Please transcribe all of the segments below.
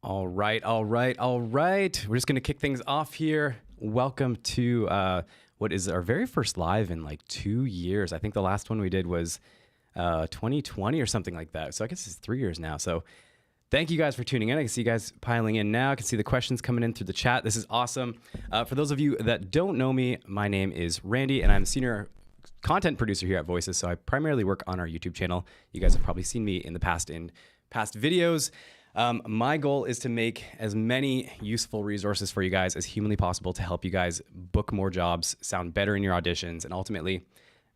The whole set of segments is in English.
All right. We're just going to kick things off here. Welcome to what is our very first live in like 2 years. I think the last one we did was 2020 or something like that. So I guess it's 3 years now. So thank you guys for tuning in. I can see you guys piling in now. I can see the questions coming in through the chat. This is awesome. For those of you that don't know me, my name is Randy, and I'm a senior content producer here at Voices. So I primarily work on our YouTube channel. You guys have probably seen me in past videos. My goal is to make as many useful resources for you guys as humanly possible to help you guys book more jobs, sound better in your auditions, and ultimately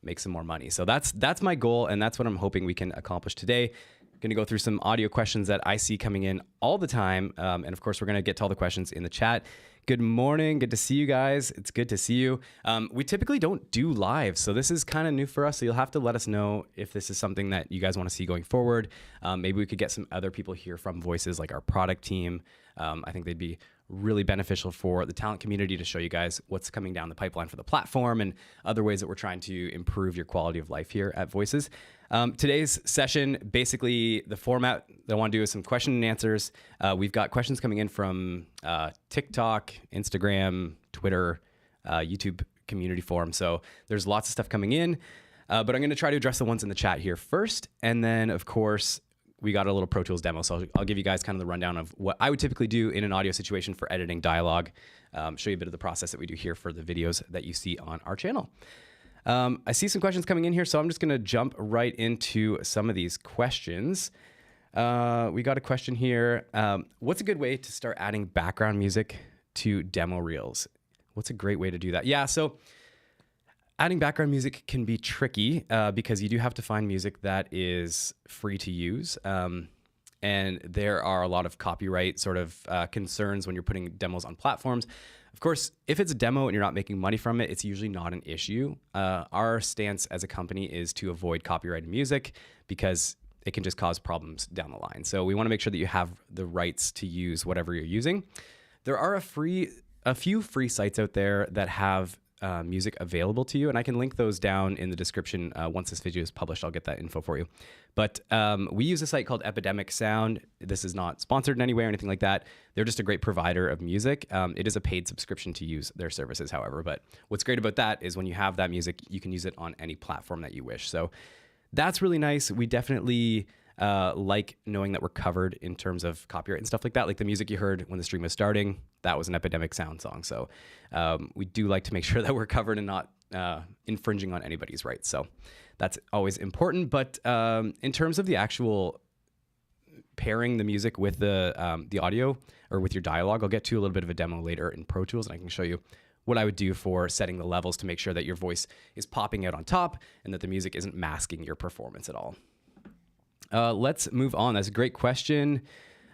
make some more money. So that's my goal, and that's what I'm hoping we can accomplish today. Going to go through some audio questions that I see coming in all the time, and of course, we're going to get to all the questions in the chat. Good morning. Good to see you guys. It's good to see you. We typically don't do live, so this is kind of new for us. So you'll have to let us know if this is something that you guys want to see going forward. Maybe we could get some other people here from Voices, like our product team. I think they'd be really beneficial for the talent community to show you guys what's coming down the pipeline for the platform and other ways that we're trying to improve your quality of life here at Voices. Today's session, basically the format that I want to do is some question and answers. We've got questions coming in from TikTok, Instagram, Twitter, YouTube community forum. So there's lots of stuff coming in, but I'm going to try to address the ones in the chat here first. And then of course, we got a little Pro Tools demo. So I'll give you guys kind of the rundown of what I would typically do in an audio situation for editing dialogue, show you a bit of the process that we do here for the videos that you see on our channel. I see some questions coming in here, so I'm just going to jump right into some of these questions. We got a question here. What's a good way to start adding background music to demo reels? What's a great way to do that? Yeah, so adding background music can be tricky because you do have to find music that is free to use. And there are a lot of copyright sort of concerns when you're putting demos on platforms. Of course, if it's a demo and you're not making money from it, it's usually not an issue. Our stance as a company is to avoid copyrighted music because it can just cause problems down the line. So we want to make sure that you have the rights to use whatever you're using. There are a few free sites out there that have music available to you, and I can link those down in the description once this video is published. I'll get that info for you. But we use a site called Epidemic Sound. This is not sponsored in any way or anything like that. They're just a great provider of music. It is a paid subscription to use their services, however. But what's great about that is when you have that music, you can use it on any platform that you wish. So that's really nice. We definitely like knowing that we're covered in terms of copyright and stuff like that. Like the music you heard when the stream was starting, that was an Epidemic Sound song. So we do like to make sure that we're covered and not infringing on anybody's rights. So that's always important. But in terms of the actual pairing the music with the audio or with your dialogue, I'll get to a little bit of a demo later in Pro Tools, and I can show you what I would do for setting the levels to make sure that your voice is popping out on top and that the music isn't masking your performance at all. Let's move on. That's a great question.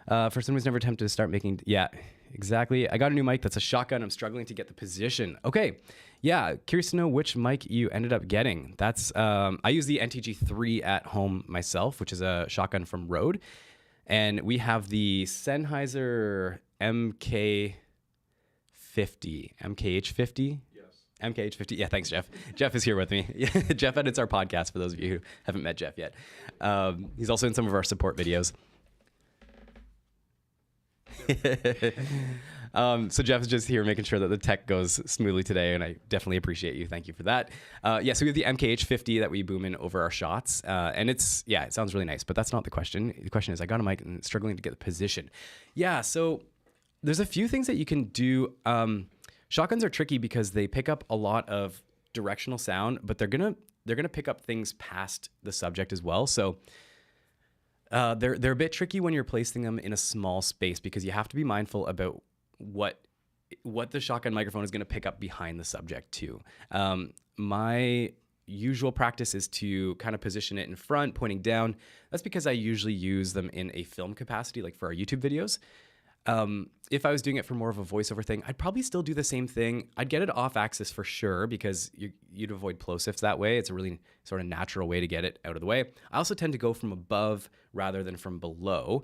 For someone who's never attempted to start making, yeah, exactly. I got a new mic that's a shotgun. I'm struggling to get the position. Okay, yeah, curious to know which mic you ended up getting. That's I use the NTG3 at home myself, which is a shotgun from Rode, and we have the Sennheiser MKH50. MKH50. Yeah, thanks, Jeff. Jeff is here with me. Jeff edits our podcast for those of you who haven't met Jeff yet. He's also in some of our support videos. So Jeff is just here making sure that the tech goes smoothly today, and I definitely appreciate you. Thank you for that. Yeah, so we have the MKH50 that we boom in over our shots, and it sounds really nice, but that's not the question. The question is, I got a mic and struggling to get the position. Yeah, so there's a few things that you can do. Shotguns are tricky because they pick up a lot of directional sound, but they're gonna pick up things past the subject as well. So they're a bit tricky when you're placing them in a small space because you have to be mindful about what the shotgun microphone is going to pick up behind the subject too. My usual practice is to kind of position it in front, pointing down. That's because I usually use them in a film capacity, like for our YouTube videos. If I was doing it for more of a voiceover thing, I'd probably still do the same thing. I'd get it off axis for sure because you'd avoid plosives that way. It's a really sort of natural way to get it out of the way. I also tend to go from above rather than from below.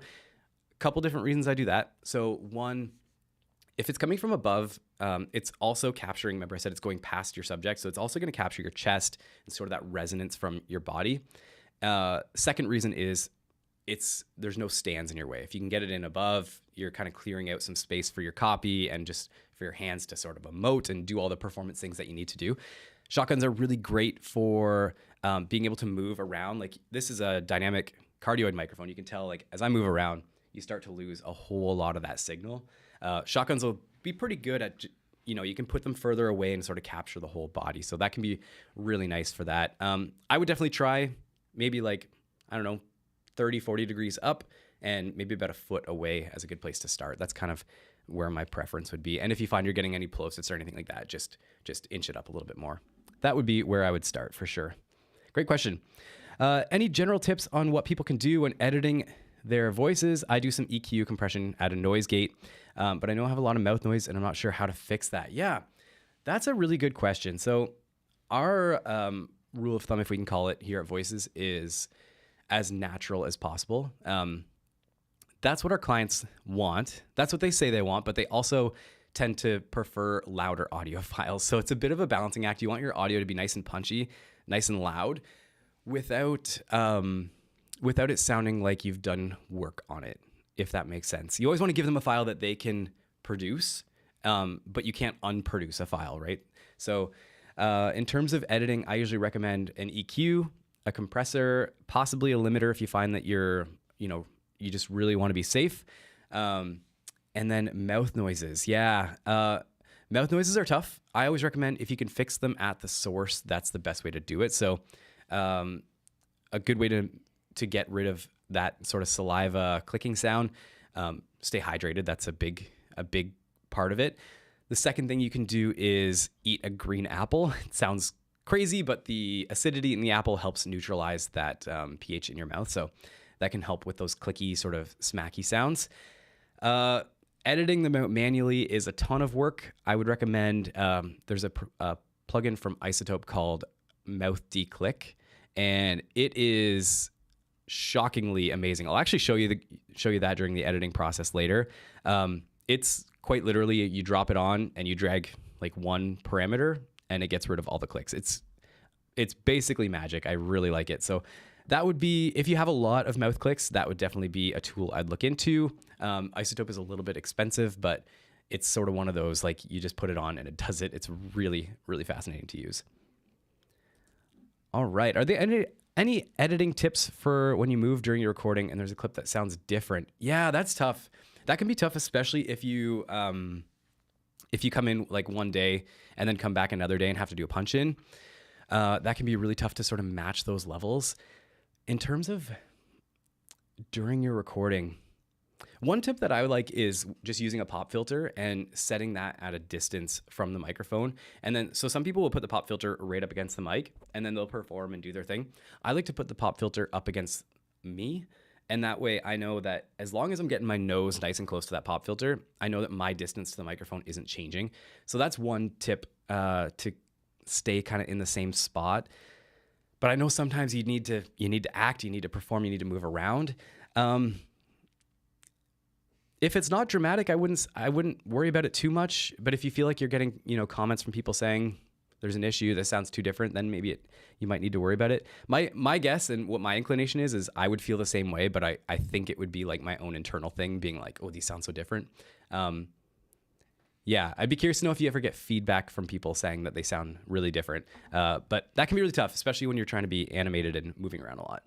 A couple different reasons I do that. So one, if it's coming from above, it's also capturing, remember I said it's going past your subject, so it's also going to capture your chest and sort of that resonance from your body. Second reason is there's no stands in your way. If you can get it in above, you're kind of clearing out some space for your copy and just for your hands to sort of emote and do all the performance things that you need to do. Shotguns are really great for being able to move around. Like this is a dynamic cardioid microphone. You can tell like as I move around, you start to lose a whole lot of that signal. Shotguns will be pretty good at, you can put them further away and sort of capture the whole body. So that can be really nice for that. I would definitely try maybe like, I don't know, 30, 40 degrees up and maybe about a foot away as a good place to start. That's kind of where my preference would be. And if you find you're getting any plosives or anything like that, just inch it up a little bit more. That would be where I would start for sure. Great question. Any general tips on what people can do when editing their voices? I do some EQ compression at a noise gate, but I know I have a lot of mouth noise and I'm not sure how to fix that. Yeah, that's a really good question. So our rule of thumb, if we can call it here at Voices, is as natural as possible. That's what our clients want. That's what they say they want, but they also tend to prefer louder audio files. So it's a bit of a balancing act. You want your audio to be nice and punchy, nice and loud, without it sounding like you've done work on it, if that makes sense. You always want to give them a file that they can produce, but you can't unproduce a file, right? So in terms of editing, I usually recommend an EQ, a compressor, possibly a limiter if you find that you just really want to be safe. And then mouth noises. Yeah. Mouth noises are tough. I always recommend if you can fix them at the source, that's the best way to do it. So a good way to get rid of that sort of saliva clicking sound, stay hydrated. That's a big part of it. The second thing you can do is eat a green apple. It sounds crazy, but the acidity in the apple helps neutralize that pH in your mouth. So that can help with those clicky sort of smacky sounds. Editing them out manually is a ton of work. I would recommend, there's a plugin from Isotope called Mouth Declick, and it is shockingly amazing. I'll actually show you that during the editing process later. It's quite literally, you drop it on and you drag like one parameter and it gets rid of all the clicks. It's basically magic. I really like it. So that would be, if you have a lot of mouth clicks, that would definitely be a tool I'd look into. Isotope is a little bit expensive, but it's sort of one of those, like you just put it on and it does it. It's really, really fascinating to use. All right. Are there any editing tips for when you move during your recording and there's a clip that sounds different? Yeah, that's tough. That can be tough, especially if you come in like one day and then come back another day and have to do a punch in. That can be really tough to sort of match those levels. In terms of during your recording, one tip that I would like is just using a pop filter and setting that at a distance from the microphone. And then, so some people will put the pop filter right up against the mic and then they'll perform and do their thing. I like to put the pop filter up against me. And that way I know that as long as I'm getting my nose nice and close to that pop filter, I know that my distance to the microphone isn't changing. So that's one tip to stay kind of in the same spot. But I know sometimes you need to act, you need to perform, you need to move around. If it's not dramatic, I wouldn't worry about it too much. But if you feel like you're getting, comments from people saying there's an issue, that sounds too different, then maybe you might need to worry about it. My guess and what my inclination is I would feel the same way, but I think it would be like my own internal thing being like, oh, these sound so different. Yeah, I'd be curious to know if you ever get feedback from people saying that they sound really different. But that can be really tough, especially when you're trying to be animated and moving around a lot.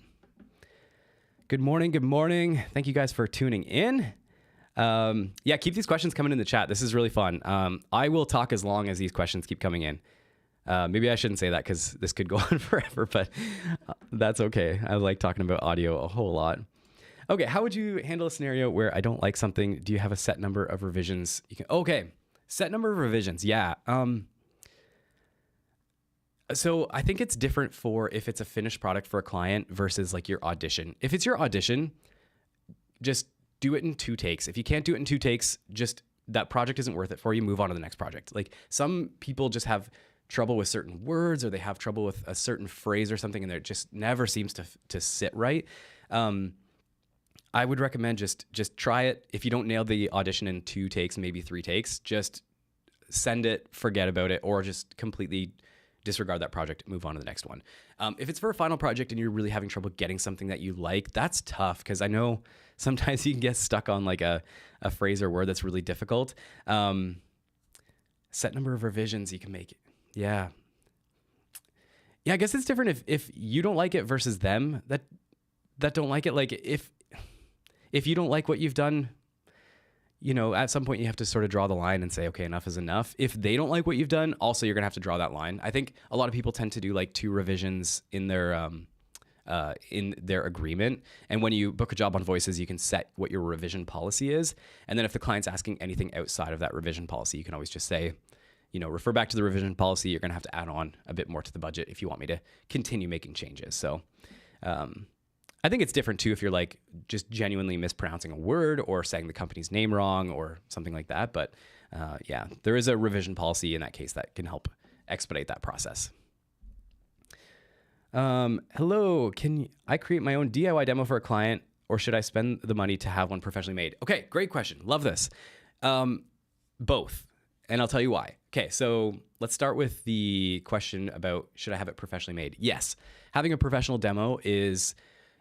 Good morning. Good morning. Thank you guys for tuning in. Yeah, keep these questions coming in the chat. This is really fun. I will talk as long as these questions keep coming in. Maybe I shouldn't say that because this could go on forever, but that's okay. I like talking about audio a whole lot. Okay, how would you handle a scenario where I don't like something? Do you have a set number of revisions? Okay, set number of revisions. Yeah. So I think it's different for if it's a finished product for a client versus like your audition. If it's your audition, just do it in 2 takes. If you can't do it in 2 takes, just that project isn't worth it for you. Move on to the next project. Like some people just have trouble with certain words or they have trouble with a certain phrase or something and it just never seems to sit right. I would recommend just try it. If you don't nail the audition in 2 takes, maybe 3 takes, just send it, forget about it, or just completely disregard that project, move on to the next one. If it's for a final project and you're really having trouble getting something that you like, that's tough, because I know sometimes you can get stuck on like a phrase or word that's really difficult. Set number of revisions you can make. Yeah. Yeah, I guess it's different if you don't like it versus them that don't like it. Like if you don't like what you've done, at some point you have to sort of draw the line and say, okay, enough is enough. If they don't like what you've done, also you're gonna have to draw that line. I think a lot of people tend to do like 2 revisions in their agreement. And when you book a job on Voices, you can set what your revision policy is. And then if the client's asking anything outside of that revision policy, you can always just say, refer back to the revision policy. You're going to have to add on a bit more to the budget if you want me to continue making changes. So I think it's different too if you're like just genuinely mispronouncing a word or saying the company's name wrong or something like that. But yeah, there is a revision policy in that case that can help expedite that process. Hello, can I create my own DIY demo for a client, or should I spend the money to have one professionally made? Okay, great question. Love this. Both. And I'll tell you why. Okay, so let's start with the question about should I have it professionally made? Yes, having a professional demo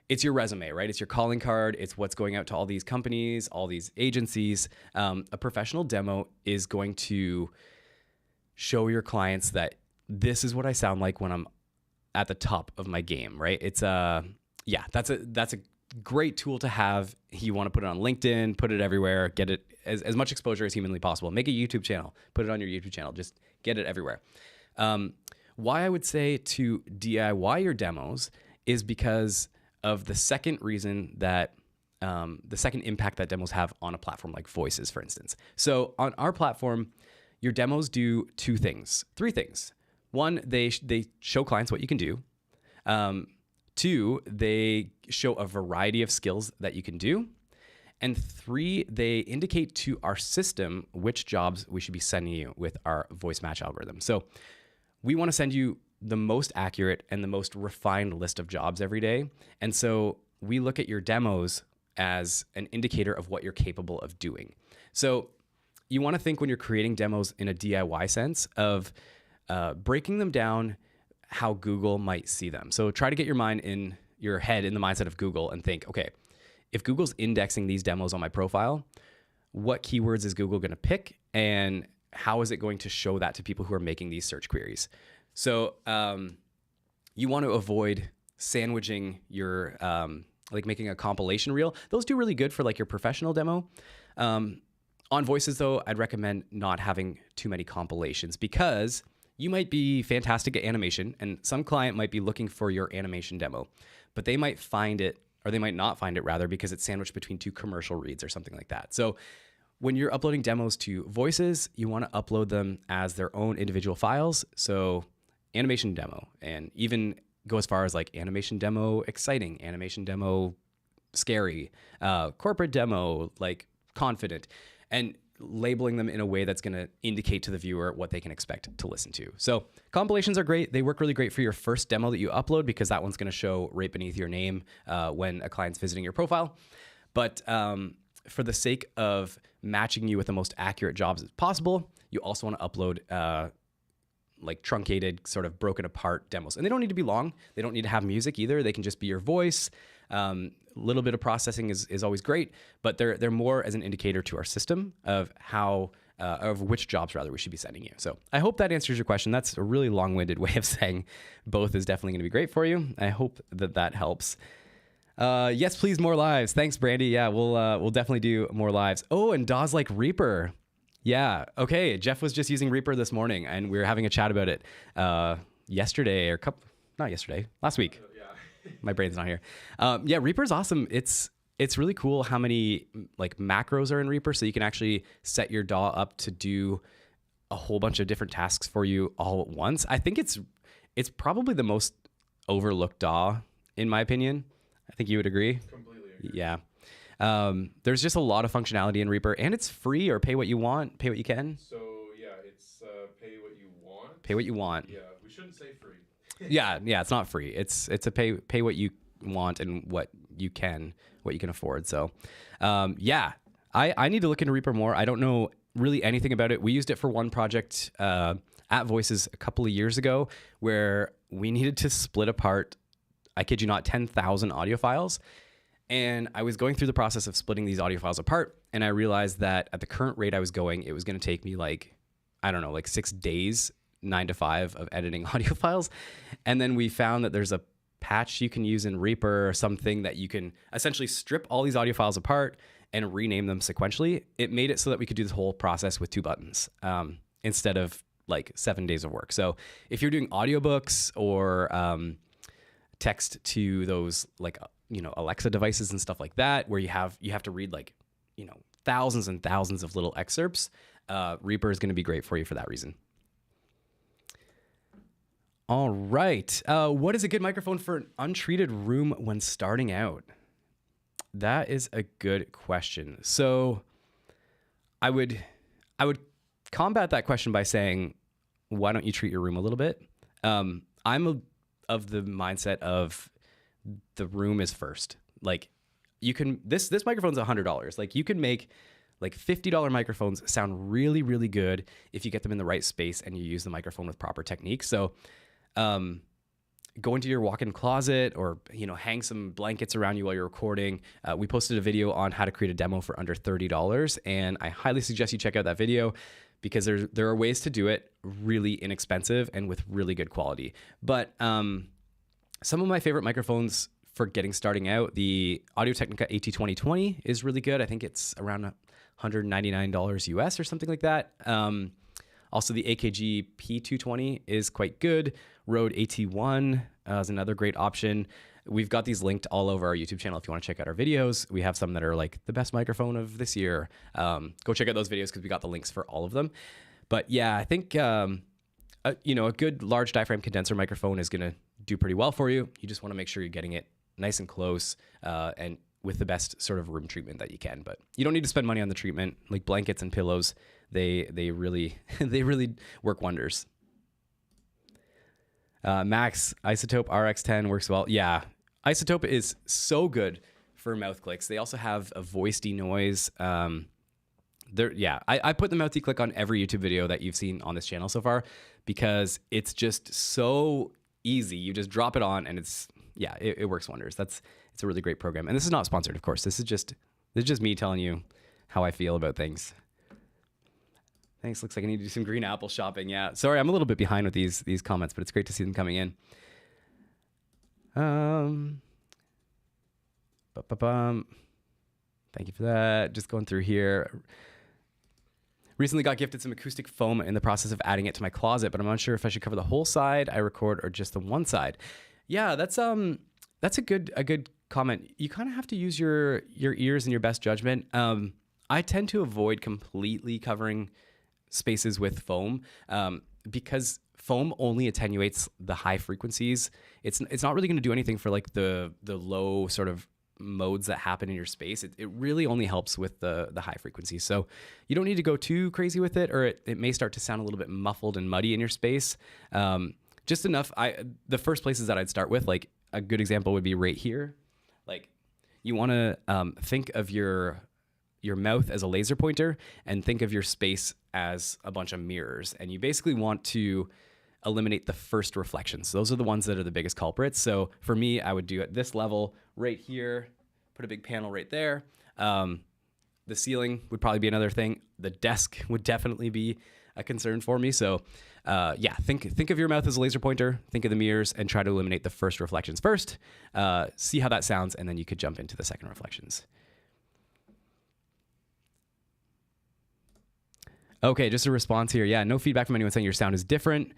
it's your resume, right? It's your calling card. It's what's going out to all these companies, all these agencies. A professional demo is going to show your clients that this is what I sound like when I'm at the top of my game, right? It's that's a great tool to have. You want to put it on LinkedIn, put it everywhere, get it as much exposure as humanly possible. Make a YouTube channel, put it on your YouTube channel, just get it everywhere. Why I would say to DIY your demos is because of the second reason that the second impact that demos have on a platform like Voices, for instance. So on our platform, your demos do 3 things. 1, they show clients what you can do. 2, they show a variety of skills that you can do. And 3, they indicate to our system which jobs we should be sending you with our voice match algorithm. So we want to send you the most accurate and the most refined list of jobs every day. And so we look at your demos as an indicator of what you're capable of doing. So you want to think when you're creating demos in a DIY sense of breaking them down how Google might see them. So try to get your head in the mindset of Google and think, okay, if Google's indexing these demos on my profile, what keywords is Google going to pick, and how is it going to show that to people who are making these search queries? So you want to avoid sandwiching your, like making a compilation reel. Those do really good for like your professional demo. On Voices though, I'd recommend not having too many compilations, because you might be fantastic at animation and some client might be looking for your animation demo, but they might find it, or they might not find it rather, because it's sandwiched between 2 commercial reads or something like that. So when you're uploading demos to Voices, you want to upload them as their own individual files. So animation demo, and even go as far as like animation demo exciting, animation demo scary, corporate demo like confident, and labeling them in a way that's going to indicate to the viewer what they can expect to listen to. So compilations are great. They work really great for your first demo that you upload, because that one's going to show right beneath your name when a client's visiting your profile. But for the sake of matching you with the most accurate jobs as possible, you also want to upload like truncated, sort of broken apart demos. And they don't need to be long. They don't need to have music either. They can just be your voice. Little bit of processing is always great, but they're more as an indicator to our system of how of which jobs rather we should be sending you. So I hope that answers your question. That's a really long-winded way of saying both is definitely going to be great for you. I hope that helps. Yes, please, more lives. Thanks, Brandy. Yeah, we'll definitely do more lives. Oh, and Dawes like Reaper. Yeah. Okay. Jeff was just using Reaper this morning, and we were having a chat about it yesterday, or not yesterday, last week. My brain's not here. Yeah, Reaper's awesome. It's really cool how many like macros are in Reaper, so you can actually set your DAW up to do a whole bunch of different tasks for you all at once. I think it's probably the most overlooked DAW in my opinion. I think you would agree. Completely agree. Yeah. There's just a lot of functionality in Reaper, and it's free, or pay what you want, pay what you can. So yeah, it's pay what you want. Pay what you want. Yeah, we shouldn't say free. Yeah, it's not free. It's a pay what you want and what you can afford. So, yeah, I need to look into Reaper more. I don't know really anything about it. We used it for one project at Voices a couple of years ago where we needed to split apart, I kid you not, 10,000 audio files. And I was going through the process of splitting these audio files apart. And I realized that at the current rate I was going, it was going to take me like 6 days, 9 to 5 of editing audio files. And then we found that there's a patch you can use in Reaper or something that you can essentially strip all these audio files apart and rename them sequentially. It made it so that we could do this whole process with 2 buttons instead of like 7 days of work. So if you're doing audiobooks or text to those like Alexa devices and stuff like that, where you have to read like thousands and thousands of little excerpts, Reaper is going to be great for you for that reason. All right, what is a good microphone for an untreated room when starting out? That is a good question. So I would combat that question by saying, why don't you treat your room a little bit? I'm of the mindset of the room is first. Like you can, this microphone's $100. Like you can make like $50 microphones sound really, really good if you get them in the right space and you use the microphone with proper technique. So go into your walk-in closet or, hang some blankets around you while you're recording. We posted a video on how to create a demo for under $30. And I highly suggest you check out that video because there are ways to do it really inexpensive and with really good quality. But some of my favorite microphones for getting starting out, the Audio-Technica AT2020 is really good. I think it's around $199 US or something like that. Also, the AKG P220 is quite good. Rode AT1 is another great option. We've got these linked all over our YouTube channel if you want to check out our videos. We have some that are like the best microphone of this year. Go check out those videos because we got the links for all of them. But yeah, I think a good large diaphragm condenser microphone is going to do pretty well for you. You just want to make sure you're getting it nice and close and with the best sort of room treatment that you can. But you don't need to spend money on the treatment. Like blankets and pillows, they really they really work wonders. Max, Isotope RX10 works well. Yeah, Isotope is so good for mouth clicks. They also have a voice denoise. I put the mouth declick on every YouTube video that you've seen on this channel so far because it's just so easy. You just drop it on and it works wonders. It's a really great program. And this is not sponsored, of course. This is just me telling you how I feel about things. Thanks. Looks like I need to do some green apple shopping. Yeah. Sorry, I'm a little bit behind with these comments, but it's great to see them coming in. Thank you for that. Just going through here. Recently got gifted some acoustic foam in the process of adding it to my closet, but I'm unsure if I should cover the whole side I record or just the one side. Yeah, that's a good comment. You kind of have to use your ears and your best judgment. I tend to avoid completely covering spaces with foam because foam only attenuates the high frequencies. It's not really going to do anything for like the low sort of modes that happen in your space. It really only helps with the high frequencies. So you don't need to go too crazy with it, or it may start to sound a little bit muffled and muddy in your space. Just enough. The first places that I'd start with, like a good example would be right here. Like you want to think of your mouth as a laser pointer and think of your space as a bunch of mirrors. And you basically want to eliminate the first reflections. Those are the ones that are the biggest culprits. So for me, I would do at this level right here, put a big panel right there. The ceiling would probably be another thing. The desk would definitely be a concern for me. So think of your mouth as a laser pointer, think of the mirrors and try to eliminate the first reflections first. See how that sounds, and then you could jump into the second reflections. Okay, just a response here. Yeah, no feedback from anyone saying your sound is different.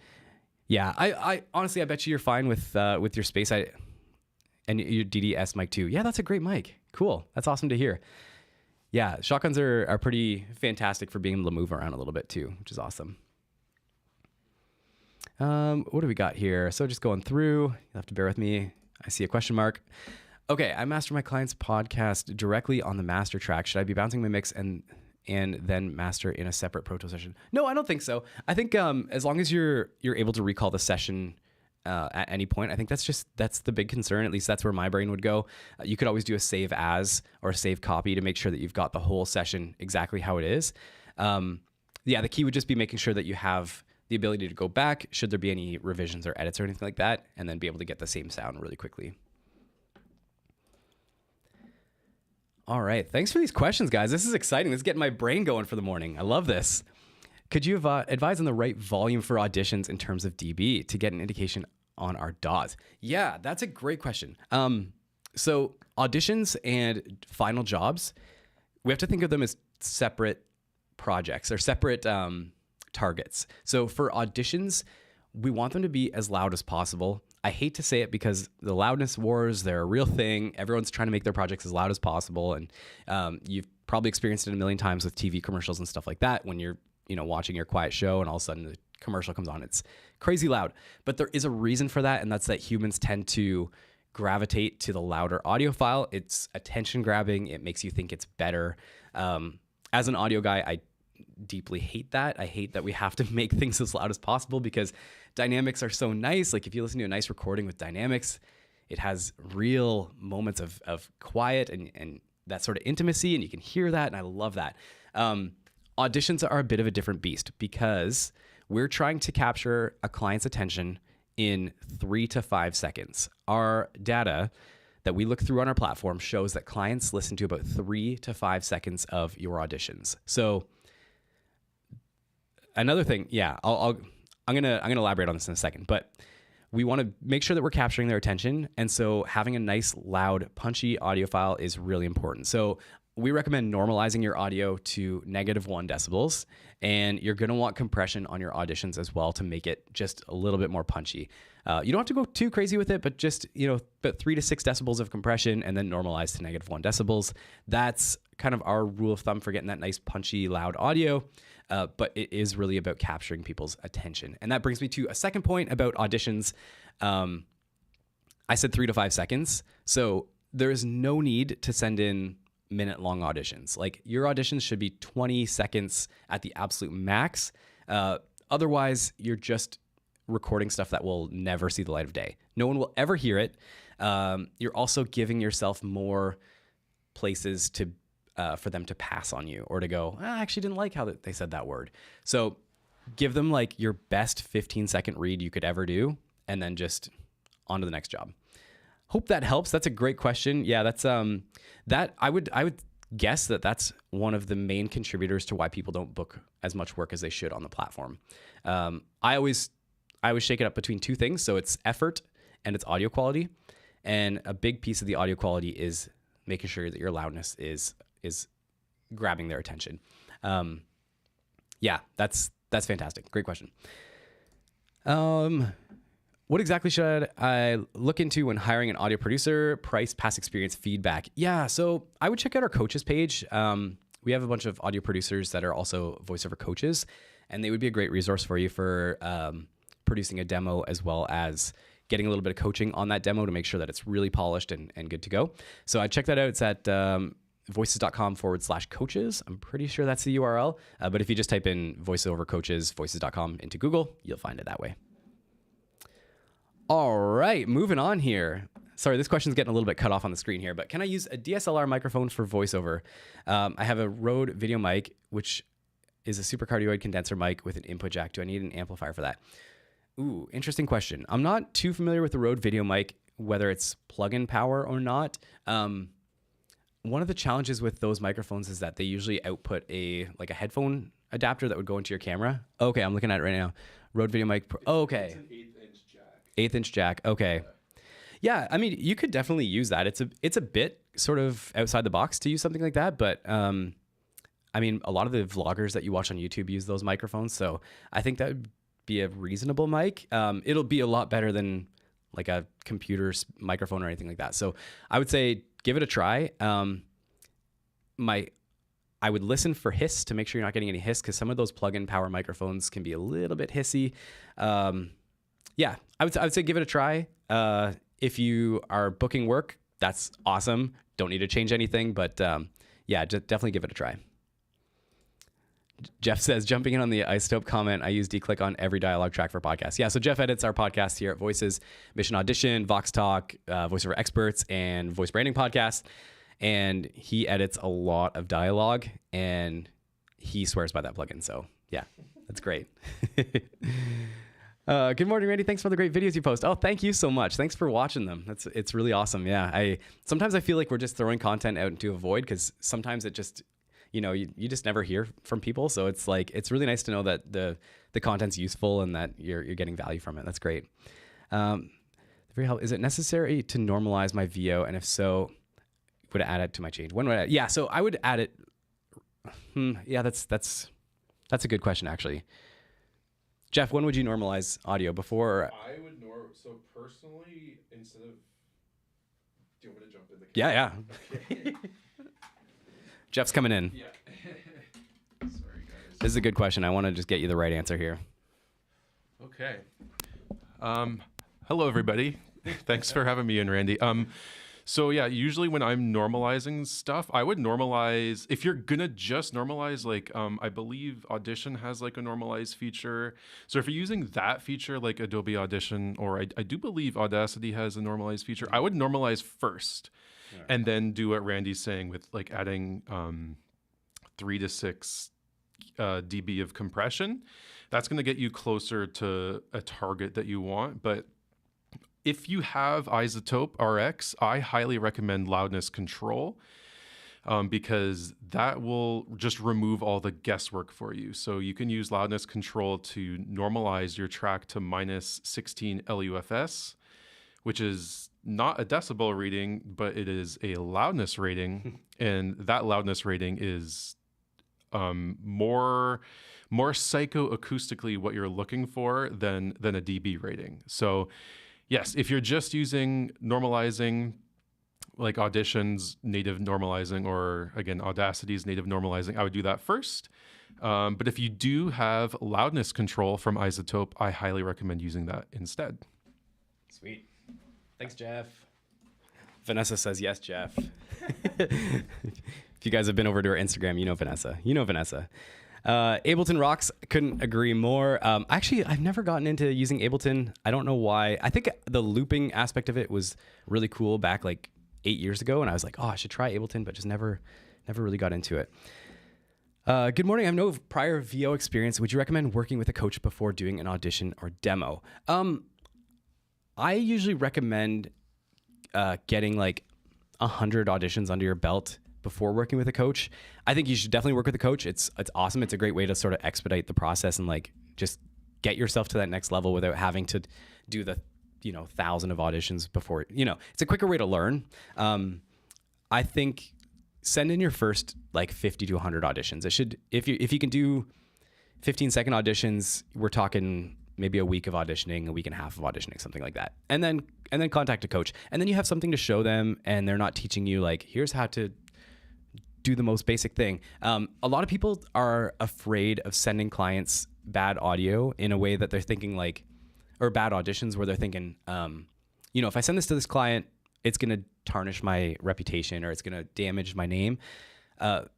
Yeah, I honestly, I bet you're fine with your space. And your DDS mic too. Yeah, that's a great mic. Cool. That's awesome to hear. Yeah, shotguns are pretty fantastic for being able to move around a little bit too, which is awesome. What do we got here? So just going through, you'll have to bear with me. I see a question mark. Okay, I master my client's podcast directly on the master track. Should I be bouncing my mix and then master in a separate Pro Tools session? No, I don't think so. I think as long as you're able to recall the session at any point, I think that's the big concern. At least that's where my brain would go. You could always do a save as or a save copy to make sure that you've got the whole session exactly how it is. The key would just be making sure that you have the ability to go back should there be any revisions or edits or anything like that, and then be able to get the same sound really quickly. All right. Thanks for these questions, guys. This is exciting. This is getting my brain going for the morning. I love this. Could you advise on the right volume for auditions in terms of dB to get an indication on our DAWs? Yeah, that's a great question. So auditions and final jobs, we have to think of them as separate projects or separate targets. So for auditions, we want them to be as loud as possible. I hate to say it because the loudness wars, they're a real thing. Everyone's trying to make their projects as loud as possible. And you've probably experienced it a million times with TV commercials and stuff like that when you're watching your quiet show and all of a sudden the commercial comes on. It's crazy loud. But there is a reason for that, and that's that humans tend to gravitate to the louder audio file. It's attention grabbing. It makes you think it's better. As an audio guy, I deeply hate that. I hate that we have to make things as loud as possible because dynamics are so nice. Like if you listen to a nice recording with dynamics, it has real moments of quiet and that sort of intimacy, and you can hear that, and I love that. Auditions are a bit of a different beast because we're trying to capture a client's attention in 3 to 5 seconds. Our data that we look through on our platform shows that clients listen to about 3 to 5 seconds of your auditions. So another thing, I'm gonna elaborate on this in a second, but we want to make sure that we're capturing their attention, and so having a nice, loud, punchy audio file is really important. So we recommend normalizing your audio to -1 decibels, and you're going to want compression on your auditions as well to make it just a little bit more punchy. You don't have to go too crazy with it, but just, about 3 to 6 decibels of compression and then normalize to -1 decibels. That's kind of our rule of thumb for getting that nice, punchy, loud audio. But it is really about capturing people's attention. And that brings me to a second point about auditions. I said 3 to 5 seconds. So there is no need to send in minute-long auditions. Like your auditions should be 20 seconds at the absolute max. Otherwise, you're just recording stuff that will never see the light of day. No one will ever hear it. You're also giving yourself more places to for them to pass on you or to go, I actually didn't like how they said that word. So give them like your best 15-second read you could ever do, and then just on to the next job. Hope that helps. That's a great question. Yeah, that's that I would guess that that's one of the main contributors to why people don't book as much work as they should on the platform. I always shake it up between two things. So it's effort and it's audio quality. And a big piece of the audio quality is making sure that your loudness is grabbing their attention. Yeah, that's fantastic. Great question. What exactly should I look into when hiring an audio producer? Price, past experience, feedback. Yeah, so I would check out our coaches page. We have a bunch of audio producers that are also voiceover coaches, and they would be a great resource for you for producing a demo as well as getting a little bit of coaching on that demo to make sure that it's really polished and good to go. So I check that out. It's at voices.com/coaches. I'm pretty sure that's the URL. But if you just type in voiceover coaches, voices.com into Google, you'll find it that way. All right, moving on here. Sorry, this question's getting a little bit cut off on the screen here, but can I use a DSLR microphone for voiceover? I have a Rode video mic, which is a supercardioid condenser mic with an input jack. Do I need an amplifier for that? Ooh, interesting question. I'm not too familiar with the Rode video mic, whether it's plug-in power or not. One of the challenges with those microphones is that they usually output a headphone adapter that would go into your camera. Okay, I'm looking at it right now. Rode video mic. Okay. It's an 1/8-inch jack. 1/8-inch jack. Okay. Yeah, I mean, you could definitely use that. It's a bit sort of outside the box to use something like that, but I mean, a lot of the vloggers that you watch on YouTube use those microphones, so I think that would be a reasonable mic. It'll be a lot better than like a computer microphone or anything like that. So I would say give it a try. I would listen for hiss to make sure you're not getting any hiss, because some of those plug-in power microphones can be a little bit hissy. Yeah, I would say give it a try. If you are booking work, that's awesome. Don't need to change anything, but yeah, just definitely give it a try. Jeff says, jumping in on the isotope comment, I use D-Click on every dialogue track for podcasts. Yeah, so Jeff edits our podcast here at Voices, Mission Audition, Vox Talk, Voiceover Experts, and Voice Branding Podcast. And he edits a lot of dialogue, and he swears by that plugin. So yeah, That's great. Good morning, Randy. Thanks for the great videos you post. Oh, thank you so much. Thanks for watching them. It's really awesome. Yeah. Sometimes I feel like we're just throwing content out into a void because sometimes it just, you just never hear from people. So it's like, it's really nice to know that the content's useful and that you're getting value from it. That's great. Is it necessary to normalize my VO? And if so, would I add it to my change? When would I? Yeah. So I would add it. Yeah, that's a good question, actually. Jeff, when would you normalize audio before? Or... I would so personally, instead of, do you want me to jump in the Yeah. Okay. Jeff's coming in. Yeah. Sorry, guys. This is a good question. I want to just get you the right answer here. Okay. Hello, everybody. Thanks for having me in, Randy. So yeah, usually when I'm normalizing stuff, I would normalize, if you're gonna just normalize, like, I believe Audition has like a normalize feature. So if you're using that feature, like Adobe Audition, or I do believe Audacity has a normalize feature, I would normalize first and then do what Randy's saying with like adding 3 to 6 dB of compression. That's gonna get you closer to a target that you want. But if you have Isotope RX, I highly recommend loudness control because that will just remove all the guesswork for you. So you can use loudness control to normalize your track to minus 16 LUFS, which is not a decibel reading, but it is a loudness rating. And that loudness rating is more psychoacoustically what you're looking for than a dB rating. So yes, if you're just using normalizing, like Audition's native normalizing, or again, Audacity's native normalizing, I would do that first. But if you do have loudness control from Isotope, I highly recommend using that instead. Sweet. Thanks, Jeff. Vanessa says yes, Jeff. If you guys have been over to her Instagram, you know Vanessa. Ableton rocks. Couldn't agree more. Actually, I've never gotten into using Ableton. I don't know why. I think the looping aspect of it was really cool back like 8 years ago, and I was like, oh, I should try Ableton, but just never really got into it. Good morning. I have no prior VO experience. Would you recommend working with a coach before doing an audition or demo? I usually recommend getting like 100 auditions under your belt before working with a coach. I think you should definitely work with a coach. It's awesome. It's a great way to sort of expedite the process and like just get yourself to that next level without having to do the 1,000 of auditions before. It's a quicker way to learn. I think send in your first like 50 to 100 auditions. It should, if you can do 15-second auditions, we're talking maybe a week of auditioning, a week and a half of auditioning, something like that. And then contact a coach. And then you have something to show them, and they're not teaching you like, here's how to do the most basic thing. A lot of people are afraid of sending clients bad audio in a way that they're thinking like, or bad auditions where they're thinking, if I send this to this client, it's going to tarnish my reputation or it's going to damage my name.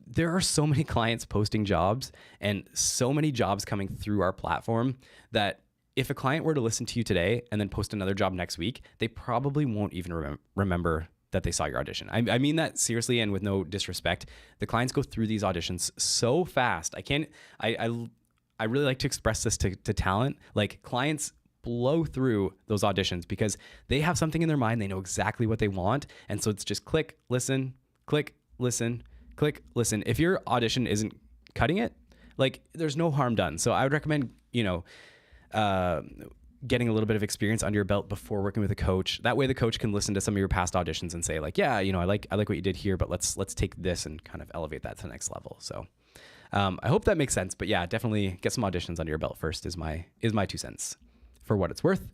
There are so many clients posting jobs and so many jobs coming through our platform that if a client were to listen to you today and then post another job next week, they probably won't even remember that they saw your audition. I mean that seriously and with no disrespect. The clients go through these auditions so fast. I really like to express this to talent. Like, clients blow through those auditions because they have something in their mind. They know exactly what they want. And so it's just click, listen, click, listen, click, listen. If your audition isn't cutting it, like, there's no harm done. So I would recommend, getting a little bit of experience under your belt before working with a coach. That way the coach can listen to some of your past auditions and say like, yeah, I like what you did here, but let's take this and kind of elevate that to the next level. So I hope that makes sense, but yeah, definitely get some auditions under your belt first is my 2 cents for what it's worth.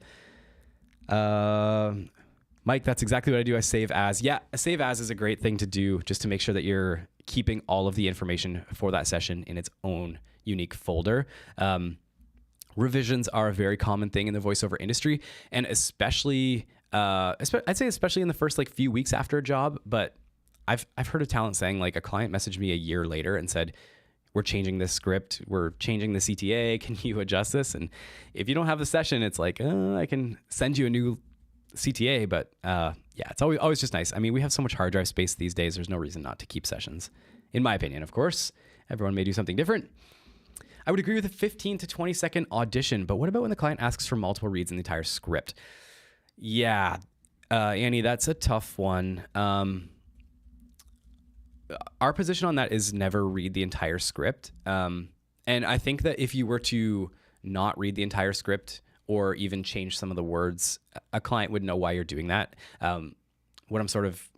Mike, that's exactly what I do. I save as. Yeah, a save as is a great thing to do just to make sure that you're keeping all of the information for that session in its own unique folder. Revisions are a very common thing in the voiceover industry, and especially, I'd say especially in the first like few weeks after a job. But I've heard of talent saying like a client messaged me a year later and said, "We're changing this script, we're changing the CTA. Can you adjust this?" And if you don't have the session, it's like I can send you a new CTA. But yeah, it's always just nice. I mean, we have so much hard drive space these days. There's no reason not to keep sessions, in my opinion. Of course, everyone may do something different. I would agree with a 15 to 20-second audition, but what about when the client asks for multiple reads in the entire script? Yeah, Annie, that's a tough one. Our position on that is never read the entire script. And I think that if you were to not read the entire script or even change some of the words, a client would know why you're doing that. What I'm sort of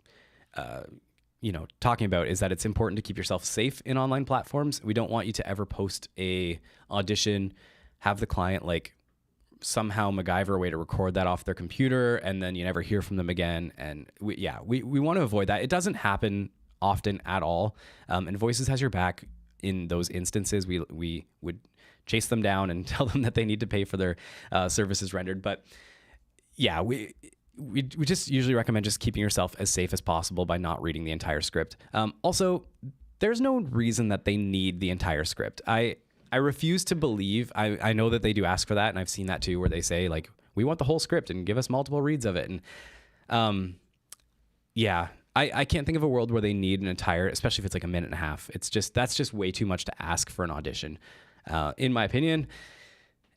talking about is that it's important to keep yourself safe in online platforms. We don't want you to ever post a audition, have the client like somehow MacGyver a way to record that off their computer, and then you never hear from them again. And we want to avoid that. It doesn't happen often at all. And Voices has your back in those instances. We would chase them down and tell them that they need to pay for their services rendered. But yeah, we just usually recommend just keeping yourself as safe as possible by not reading the entire script. Also, there's no reason that they need the entire script. I refuse to believe, I know that they do ask for that, and I've seen that too, where they say like, we want the whole script and give us multiple reads of it. And I can't think of a world where they need an entire, especially if it's like a minute and a half. That's just way too much to ask for an audition, in my opinion.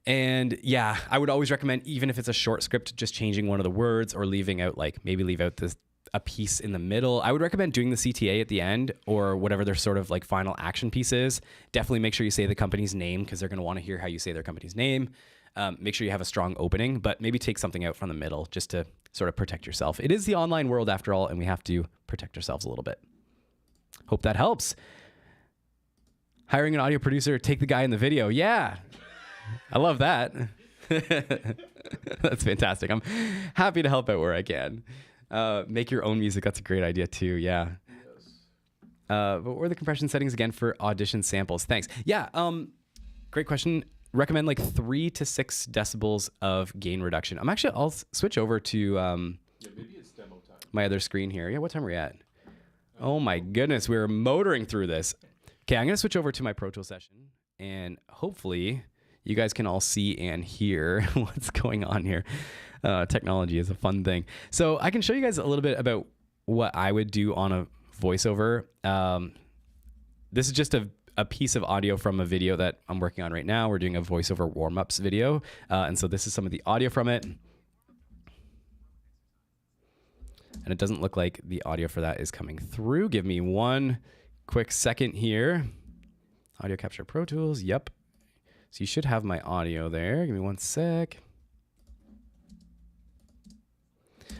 And yeah, I would always recommend, even if it's a short script, just changing one of the words or leave out a piece in the middle. I would recommend doing the CTA at the end or whatever their sort of like final action piece is. Definitely make sure you say the company's name because they're going to want to hear how you say their company's name. Make sure you have a strong opening, but maybe take something out from the middle just to sort of protect yourself. It is the online world after all, and we have to protect ourselves a little bit. Hope that helps. Hiring an audio producer, take the guy in the video. Yeah, I love that. That's fantastic. I'm happy to help out where I can. Make your own music. That's a great idea too. Yeah. But what are the compression settings again for audition samples? Thanks. Yeah. Great question. Recommend like 3 to 6 decibels of gain reduction. I'll switch over to maybe it's demo time. My other screen here. Yeah, what time are we at? Oh my goodness, we're motoring through this. Okay, I'm gonna switch over to my Pro Tool session, and hopefully you guys can all see and hear what's going on here. Technology is a fun thing. So I can show you guys a little bit about what I would do on a voiceover. This is just a piece of audio from a video that I'm working on right now. We're doing a voiceover warm-ups video. And so this is some of the audio from it. And it doesn't look like the audio for that is coming through. Give me one quick second here. Audio capture Pro Tools. Yep. So you should have my audio there. Give me one sec.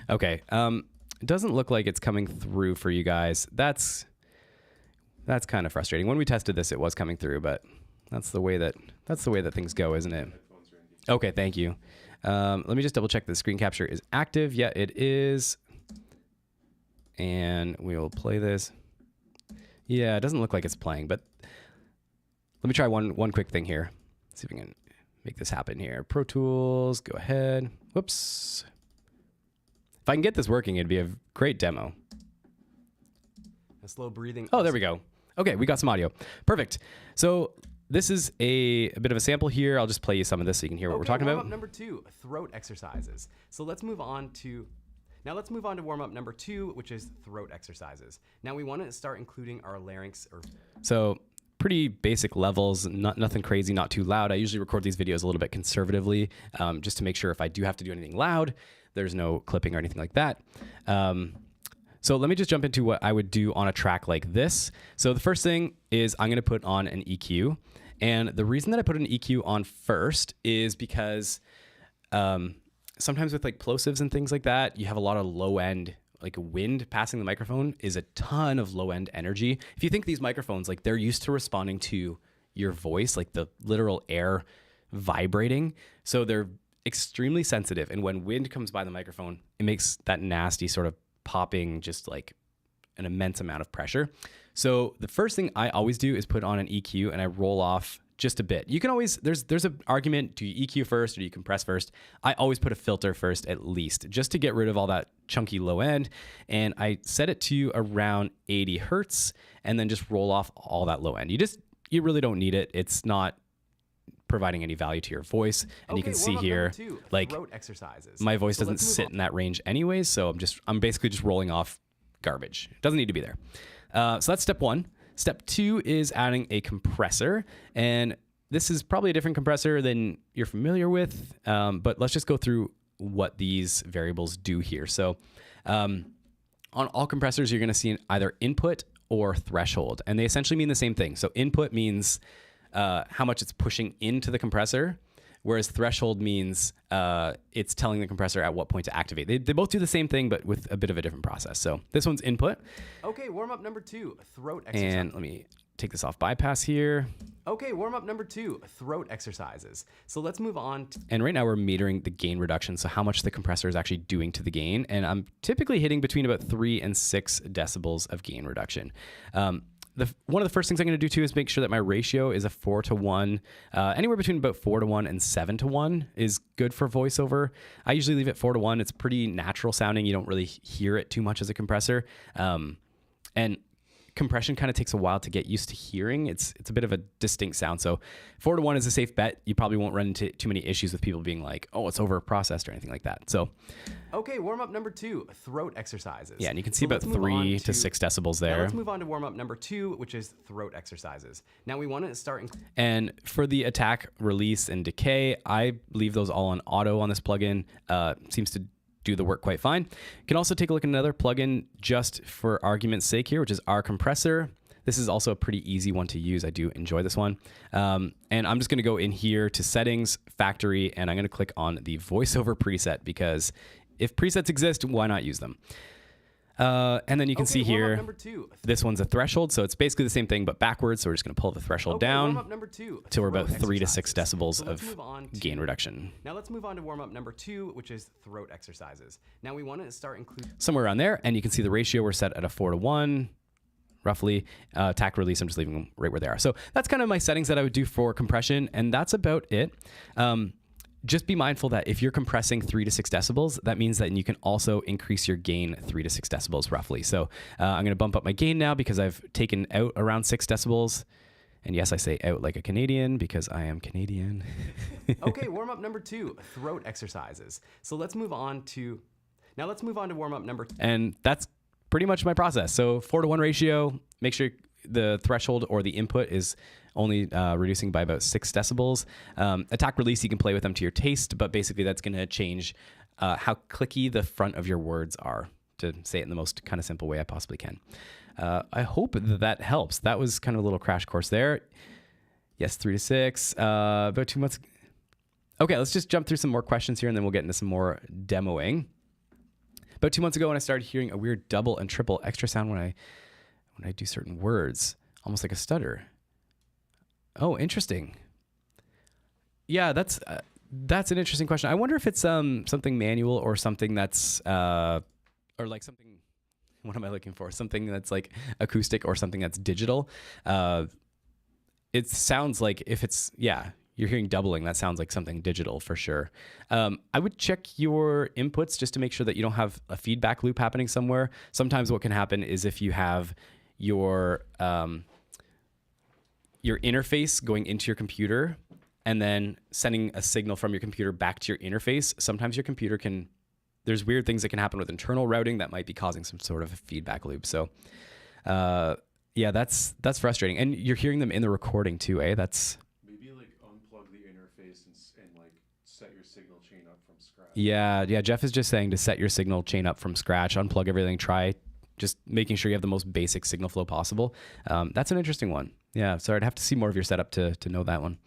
Okay. It doesn't look like it's coming through for you guys. That's kind of frustrating. When we tested this, it was coming through, but that's the way that things go, isn't it? Okay, thank you. Let me just double check the screen capture is active. Yeah, it is. And we will play this. Yeah, it doesn't look like it's playing, but let me try one quick thing here. Let's see if we can make this happen here. Pro Tools, go ahead. Whoops. If I can get this working, it'd be a great demo. A slow breathing. Oh, there we go. Okay, we got some audio. Perfect. So this is a bit of a sample here. I'll just play you some of this so you can hear what we're talking about. Number 2, throat exercises. So let's move on to warm-up number 2, which is throat exercises. Now we want to start including our larynx. So pretty basic levels, nothing crazy, not too loud. I usually record these videos a little bit conservatively, just to make sure if I do have to do anything loud, there's no clipping or anything like that. So let me just jump into what I would do on a track like this. So the first thing is I'm going to put on an EQ. And the reason that I put an EQ on first is because sometimes with like plosives and things like that, you have a lot of low end, like wind passing the microphone is a ton of low end energy. If you think these microphones, like they're used to responding to your voice, like the literal air vibrating. So they're extremely sensitive. And when wind comes by the microphone, it makes that nasty sort of popping, just like an immense amount of pressure. So the first thing I always do is put on an EQ and I roll off just a bit. You can always, there's an argument, do you EQ first or do you compress first? I always put a filter first at least, just to get rid of all that chunky low end. And I set it to around 80 Hertz and then just roll off all that low end. You really don't need it. It's not providing any value to your voice. And you can see here, like throat exercises. My voice doesn't sit in that range anyways. So I'm basically just rolling off garbage. It doesn't need to be there. So that's step 1. Step 2 is adding a compressor. And this is probably a different compressor than you're familiar with, but let's just go through what these variables do here. So on all compressors, you're going to see either input or threshold, and they essentially mean the same thing. So input means how much it's pushing into the compressor, whereas threshold means it's telling the compressor at what point to activate. They both do the same thing, but with a bit of a different process. So this one's input. Okay, warm up number 2, throat exercise. And let me take this off bypass here. Okay, warm up number 2, throat exercises. So let's move on. And right now we're metering the gain reduction, so how much the compressor is actually doing to the gain. And I'm typically hitting between about 3 and 6 decibels of gain reduction. One of the first things I'm going to do too is make sure that my ratio is a 4:1. Anywhere between about 4:1 and 7:1 is good for voiceover. I usually leave it 4:1. It's pretty natural sounding. You don't really hear it too much as a compressor. And compression kind of takes a while to get used to hearing. It's a bit of a distinct sound. So 4:1 is a safe bet. You probably won't run into too many issues with people being like, oh, it's over processed or anything like that. So okay, warm up number 2, throat exercises. yeah, and you can see about 3 to 6 decibels there. Now let's move on to warm up number 2, which is throat exercises. Now we want to start. And for the attack, release, and decay, I leave those all on auto on this plugin. Seems to do the work quite fine. You can also take a look at another plugin just for argument's sake here, which is our compressor. This is also a pretty easy one to use. I do enjoy this one. And I'm just going to go in here to settings, factory, and I'm going to click on the voiceover preset because if presets exist, why not use them? And then you can see here, number 2, this one's a threshold. So it's basically the same thing, but backwards. So we're just going to pull the threshold down number 2, till we're about throat 3 to 6 exercises. decibels So let's of move on to- gain reduction. Now let's move on to warm up number 2, which is throat exercises. Now we want to start including. Somewhere around there. And you can see the ratio we're set at a 4:1, roughly. Attack, release, I'm just leaving them right where they are. So that's kind of my settings that I would do for compression. And that's about it. Just be mindful that if you're compressing 3 to 6 decibels, that means that you can also increase your gain 3 to 6 decibels roughly. So I'm going to bump up my gain now because I've taken out around 6 decibels. And yes, I say out like a Canadian because I am Canadian. Okay, warm up number 2, throat exercises. So let's move on to. Now let's move on to warm up number. And that's pretty much my process. So 4:1 ratio, make sure the threshold or the input is only reducing by about 6 decibels. Attack, release, you can play with them to your taste, but basically that's going to change how clicky the front of your words are, to say it in the most kind of simple way I possibly can. I hope that helps. That was kind of a little crash course there. Yes, 3 to 6, about 2 months. Okay, let's just jump through some more questions here and then we'll get into some more demoing. About 2 months ago when I started hearing a weird double and triple extra sound when I do certain words, almost like a stutter. Oh, interesting. Yeah, that's an interesting question. I wonder if it's something manual or something that's or like something. What am I looking for? Something that's like acoustic or something that's digital. It sounds like if it's you're hearing doubling. That sounds like something digital for sure. I would check your inputs just to make sure that you don't have a feedback loop happening somewhere. Sometimes what can happen is if you have your interface going into your computer and then sending a signal from your computer back to your interface, sometimes your computer there's weird things that can happen with internal routing that might be causing some sort of a feedback loop. So that's frustrating. And you're hearing them in the recording too, eh? That's Maybe like unplug the interface and like set your signal chain up from scratch. Yeah. Jeff is just saying to set your signal chain up from scratch, unplug everything, try just making sure you have the most basic signal flow possible. That's an interesting one. Yeah, sorry, I'd have to see more of your setup to know that one.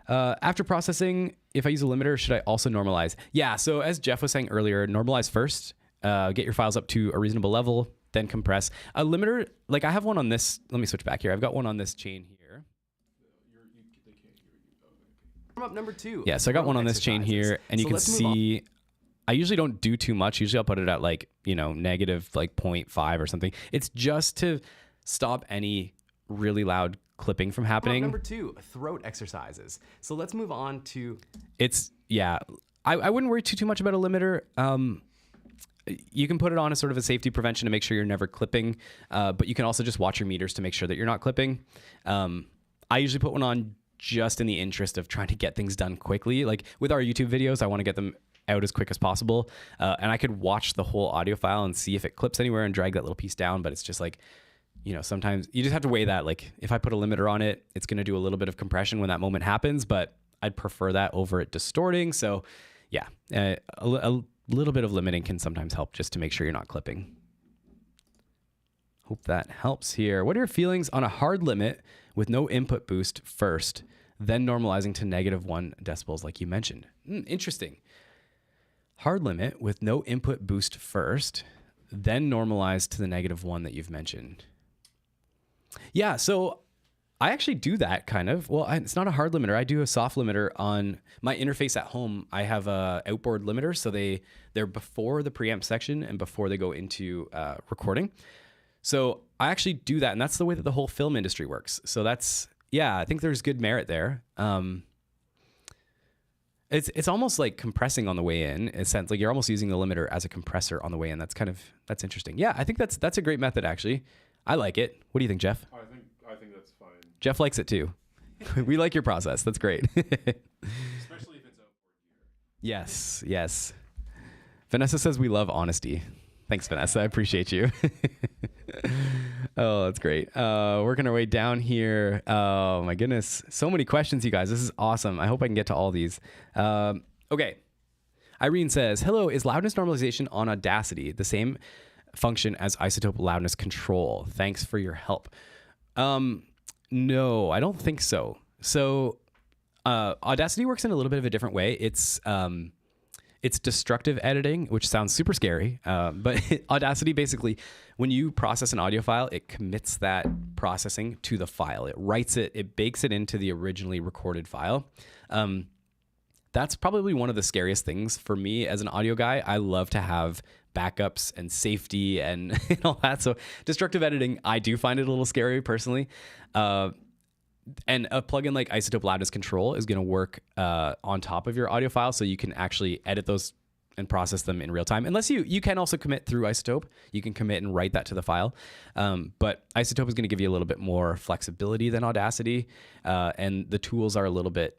After processing, if I use a limiter, should I also normalize? Yeah, so as Jeff was saying earlier, normalize first, get your files up to a reasonable level, then compress. A limiter, like I have one on this, let me switch back here. I've got one on this chain here. Warm up number 2. Yeah, so I got one on this chain here, and you can see, I usually don't do too much. Usually I'll put it at like, negative like 0.5 or something. It's just to stop any really loud clipping from happening. Number 2, throat exercises. So let's move on to. I wouldn't worry too much about a limiter. You can put it on as sort of a safety prevention to make sure you're never clipping, but you can also just watch your meters to make sure that you're not clipping. I usually put one on just in the interest of trying to get things done quickly. Like with our YouTube videos, I want to get them out as quick as possible. And I could watch the whole audio file and see if it clips anywhere and drag that little piece down, but it's just like, sometimes you just have to weigh that. Like if I put a limiter on it, it's going to do a little bit of compression when that moment happens, but I'd prefer that over it distorting. So yeah, a little bit of limiting can sometimes help just to make sure you're not clipping. Hope that helps here. What are your feelings on a hard limit with no input boost first, then normalizing to -1 decibels like you mentioned? Interesting. Hard limit with no input boost first, then normalize to the -1 that you've mentioned. Yeah, so I actually do that kind of. Well, it's not a hard limiter. I do a soft limiter on my interface at home. I have a outboard limiter, so they're before the preamp section and before they go into recording. So I actually do that, and that's the way that the whole film industry works. So I think there's good merit there. It's almost like compressing on the way in a sense, like you're almost using the limiter as a compressor on the way in. That's interesting. Yeah, I think that's a great method actually. I like it. What do you think, Jeff? I think that's fine. Jeff likes it too. We like your process. That's great. Especially if it's outboard gear. Yes. Vanessa says we love honesty. Thanks, Vanessa. I appreciate you. Oh, that's great. Working our way down here. Oh my goodness. So many questions, you guys. This is awesome. I hope I can get to all these. Okay. Irene says, hello, is loudness normalization on Audacity the same function as isotope loudness control? Thanks for your help. No, I don't think so. So Audacity works in a little bit of a different way. It's destructive editing, which sounds super scary. But Audacity, basically, when you process an audio file, it commits that processing to the file. It writes it, it bakes it into the originally recorded file. That's probably one of the scariest things for me as an audio guy. I love to have backups and safety and all that. So destructive editing, I do find it a little scary personally. And a plugin like Isotope Loudness Control is going to work on top of your audio file, so you can actually edit those and process them in real time. Unless you can also commit through Isotope. You can commit and write that to the file. But Isotope is going to give you a little bit more flexibility than Audacity, and the tools are a little bit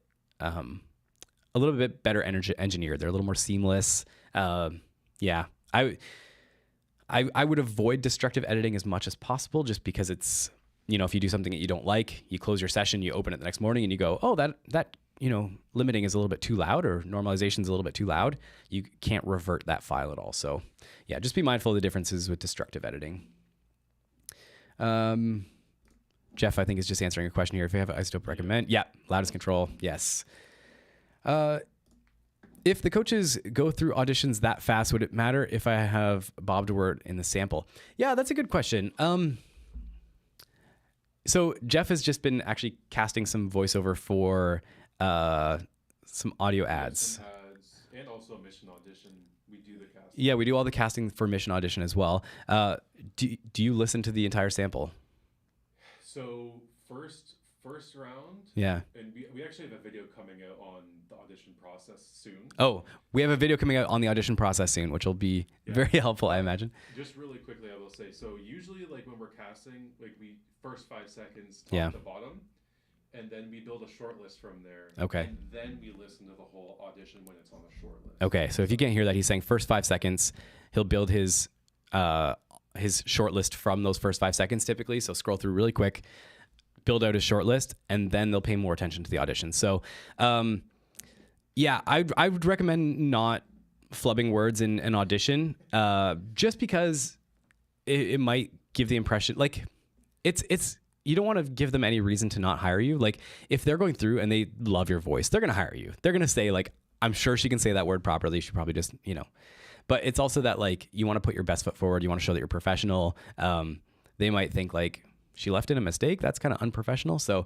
better engineered. They're a little more seamless. Yeah, I would avoid destructive editing as much as possible, just because it's, if you do something that you don't like, you close your session, you open it the next morning and you go, oh, that limiting is a little bit too loud, or normalization is a little bit too loud. You can't revert that file at all. So yeah, just be mindful of the differences with destructive editing. Jeff, I think, is just answering a question here. If you have an isotope recommend, yeah, loudness control. Yes. If the coaches go through auditions that fast, would it matter if I have Bob DeWert in the sample? Yeah, that's a good question. So Jeff has just been actually casting some voiceover for some audio ads. Some ads and also Mission Audition. We do the casting. Yeah, we do all the casting for Mission Audition as well. Do you listen to the entire sample? So first round. Yeah. And we actually have a video coming out on the audition process soon. Oh, we have a video coming out on the audition process soon, which will be very helpful, I imagine. Just really quickly, I will say, so usually like when we're casting, like we first 5 seconds top to bottom, and then we build a short list from there. Okay. And then we listen to the whole audition when it's on a short list. Okay, so if you can't hear that, he's saying first 5 seconds, he'll build his short list from those first 5 seconds typically. So scroll through really quick, build out his short list, and then they'll pay more attention to the audition. So, yeah, I would recommend not flubbing words in an audition, just because it might give the impression, like, it's you don't want to give them any reason to not hire you. Like, if they're going through and they love your voice, they're going to hire you. They're going to say, like, I'm sure she can say that word properly. She probably just, but it's also that, like, you want to put your best foot forward. You want to show that you're professional. They might think, like, she left in a mistake. That's kind of unprofessional. So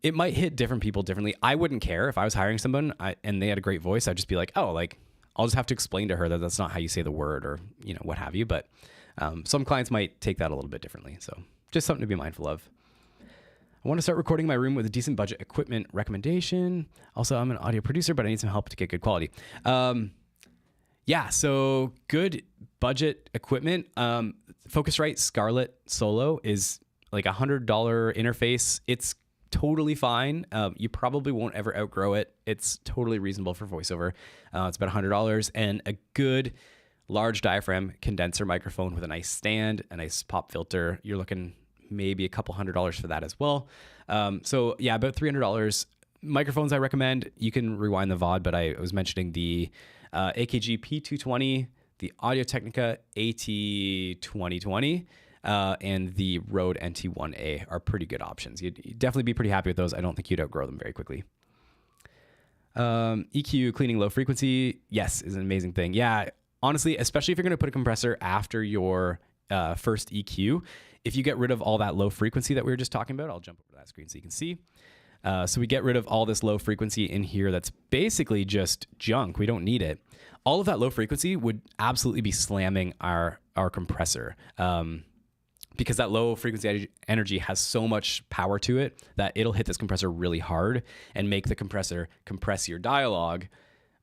it might hit different people differently. I wouldn't care if I was hiring someone and they had a great voice. I'd just be like, oh, like, I'll just have to explain to her that that's not how you say the word, or, what have you. But some clients might take that a little bit differently. So just something to be mindful of. I want to start recording in my room with a decent budget equipment recommendation. Also, I'm an audio producer, but I need some help to get good quality. Yeah, so good budget equipment. Focusrite Scarlett Solo is like $100 interface. It's totally fine. You probably won't ever outgrow it. It's totally reasonable for voiceover. It's about $100, and a good large diaphragm condenser microphone with a nice stand, a nice pop filter. You're looking maybe a couple $100 for that as well. So yeah, about $300. Microphones I recommend. You can rewind the VOD, but I was mentioning the AKG P220, the Audio-Technica AT2020, and the Rode NT1A are pretty good options. You'd definitely be pretty happy with those. I don't think you'd outgrow them very quickly. EQ cleaning low frequency, yes, is an amazing thing. Yeah, honestly, especially if you're going to put a compressor after your first EQ, if you get rid of all that low frequency that we were just talking about, I'll jump over to that screen so you can see. So we get rid of all this low frequency in here that's basically just junk. We don't need it. All of that low frequency would absolutely be slamming our compressor. Because that low frequency energy has so much power to it that it'll hit this compressor really hard and make the compressor compress your dialogue,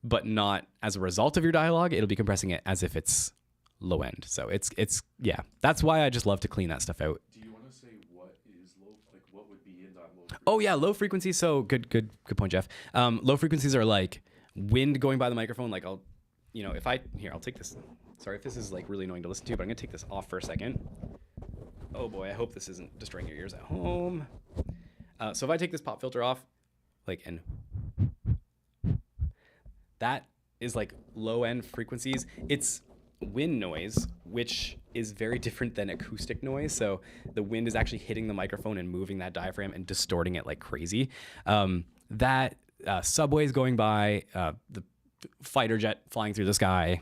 but not as a result of your dialogue. It'll be compressing it as if it's low end. So it's yeah, that's why I just love to clean that stuff out. Do you want to say what is low, like what would be in that low frequency? Oh yeah, low frequency. So good point, Jeff. Low frequencies are like wind going by the microphone. Like I'll take this. Sorry if this is like really annoying to listen to, but I'm gonna take this off for a second. Oh boy, I hope this isn't destroying your ears at home. So if I take this pop filter off, and that is like low end frequencies. It's wind noise, which is very different than acoustic noise. So the wind is actually hitting the microphone and moving that diaphragm and distorting it like crazy. That subways going by, the fighter jet flying through the sky,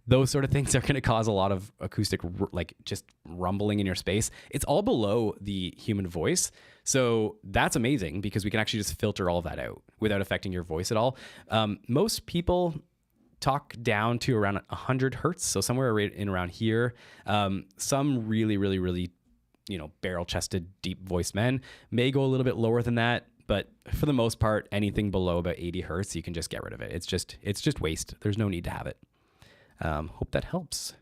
those sort of things are going to cause a lot of acoustic, like just rumbling in your space. It's all below the human voice. So that's amazing because we can actually just filter all of that out without affecting your voice at all. Most people talk down to around 100 hertz. So somewhere right in around here. Some really, really, really, barrel chested, deep voiced men may go a little bit lower than that. But for the most part, anything below about 80 hertz, you can just get rid of it. It's just waste. There's no need to have it. Hope that helps.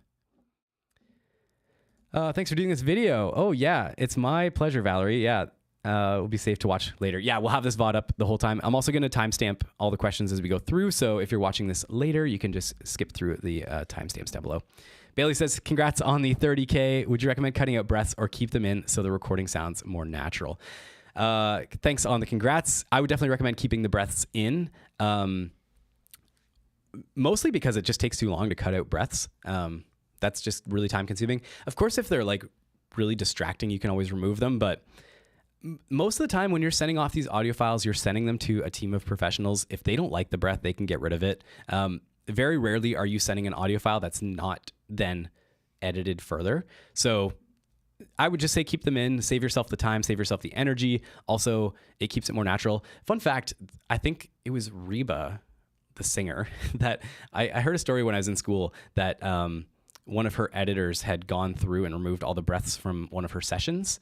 Thanks for doing this video. Oh yeah, it's my pleasure, Valerie. Yeah, it'll be safe to watch later. Yeah, we'll have this VOD up the whole time. I'm also going to timestamp all the questions as we go through. So if you're watching this later, you can just skip through the timestamps down below. Bailey says, congrats on the 30K. Would you recommend cutting out breaths or keep them in so the recording sounds more natural? Thanks on the congrats. I would definitely recommend keeping the breaths in. Mostly because it just takes too long to cut out breaths. That's just really time consuming. Of course, if they're like really distracting, you can always remove them. But most of the time when you're sending off these audio files, you're sending them to a team of professionals. If they don't like the breath, they can get rid of it. Very rarely are you sending an audio file that's not then edited further. So I would just say keep them in, save yourself the time, save yourself the energy. Also, it keeps it more natural. Fun fact, I think it was Reba, the singer, that I heard a story when I was in school that one of her editors had gone through and removed all the breaths from one of her sessions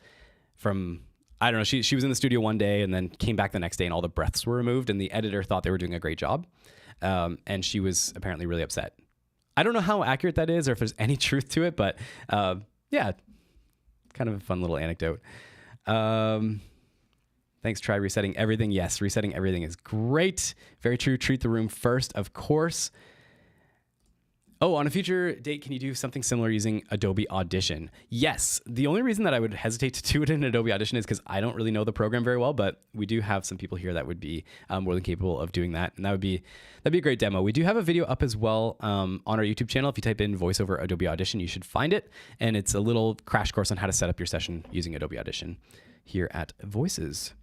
I don't know, she was in the studio one day and then came back the next day and all the breaths were removed and the editor thought they were doing a great job. And she was apparently really upset. I don't know how accurate that is or if there's any truth to it, but yeah, kind of a fun little anecdote. Thanks. Try resetting everything. Yes, resetting everything is great. Very true. Treat the room first, of course. Oh, on a future date, can you do something similar using Adobe Audition? Yes. The only reason that I would hesitate to do it in Adobe Audition is because I don't really know the program very well, but we do have some people here that would be more than capable of doing that. And that'd be a great demo. We do have a video up as well on our YouTube channel. If you type in voiceover Adobe Audition, you should find it. And it's a little crash course on how to set up your session using Adobe Audition here at Voices.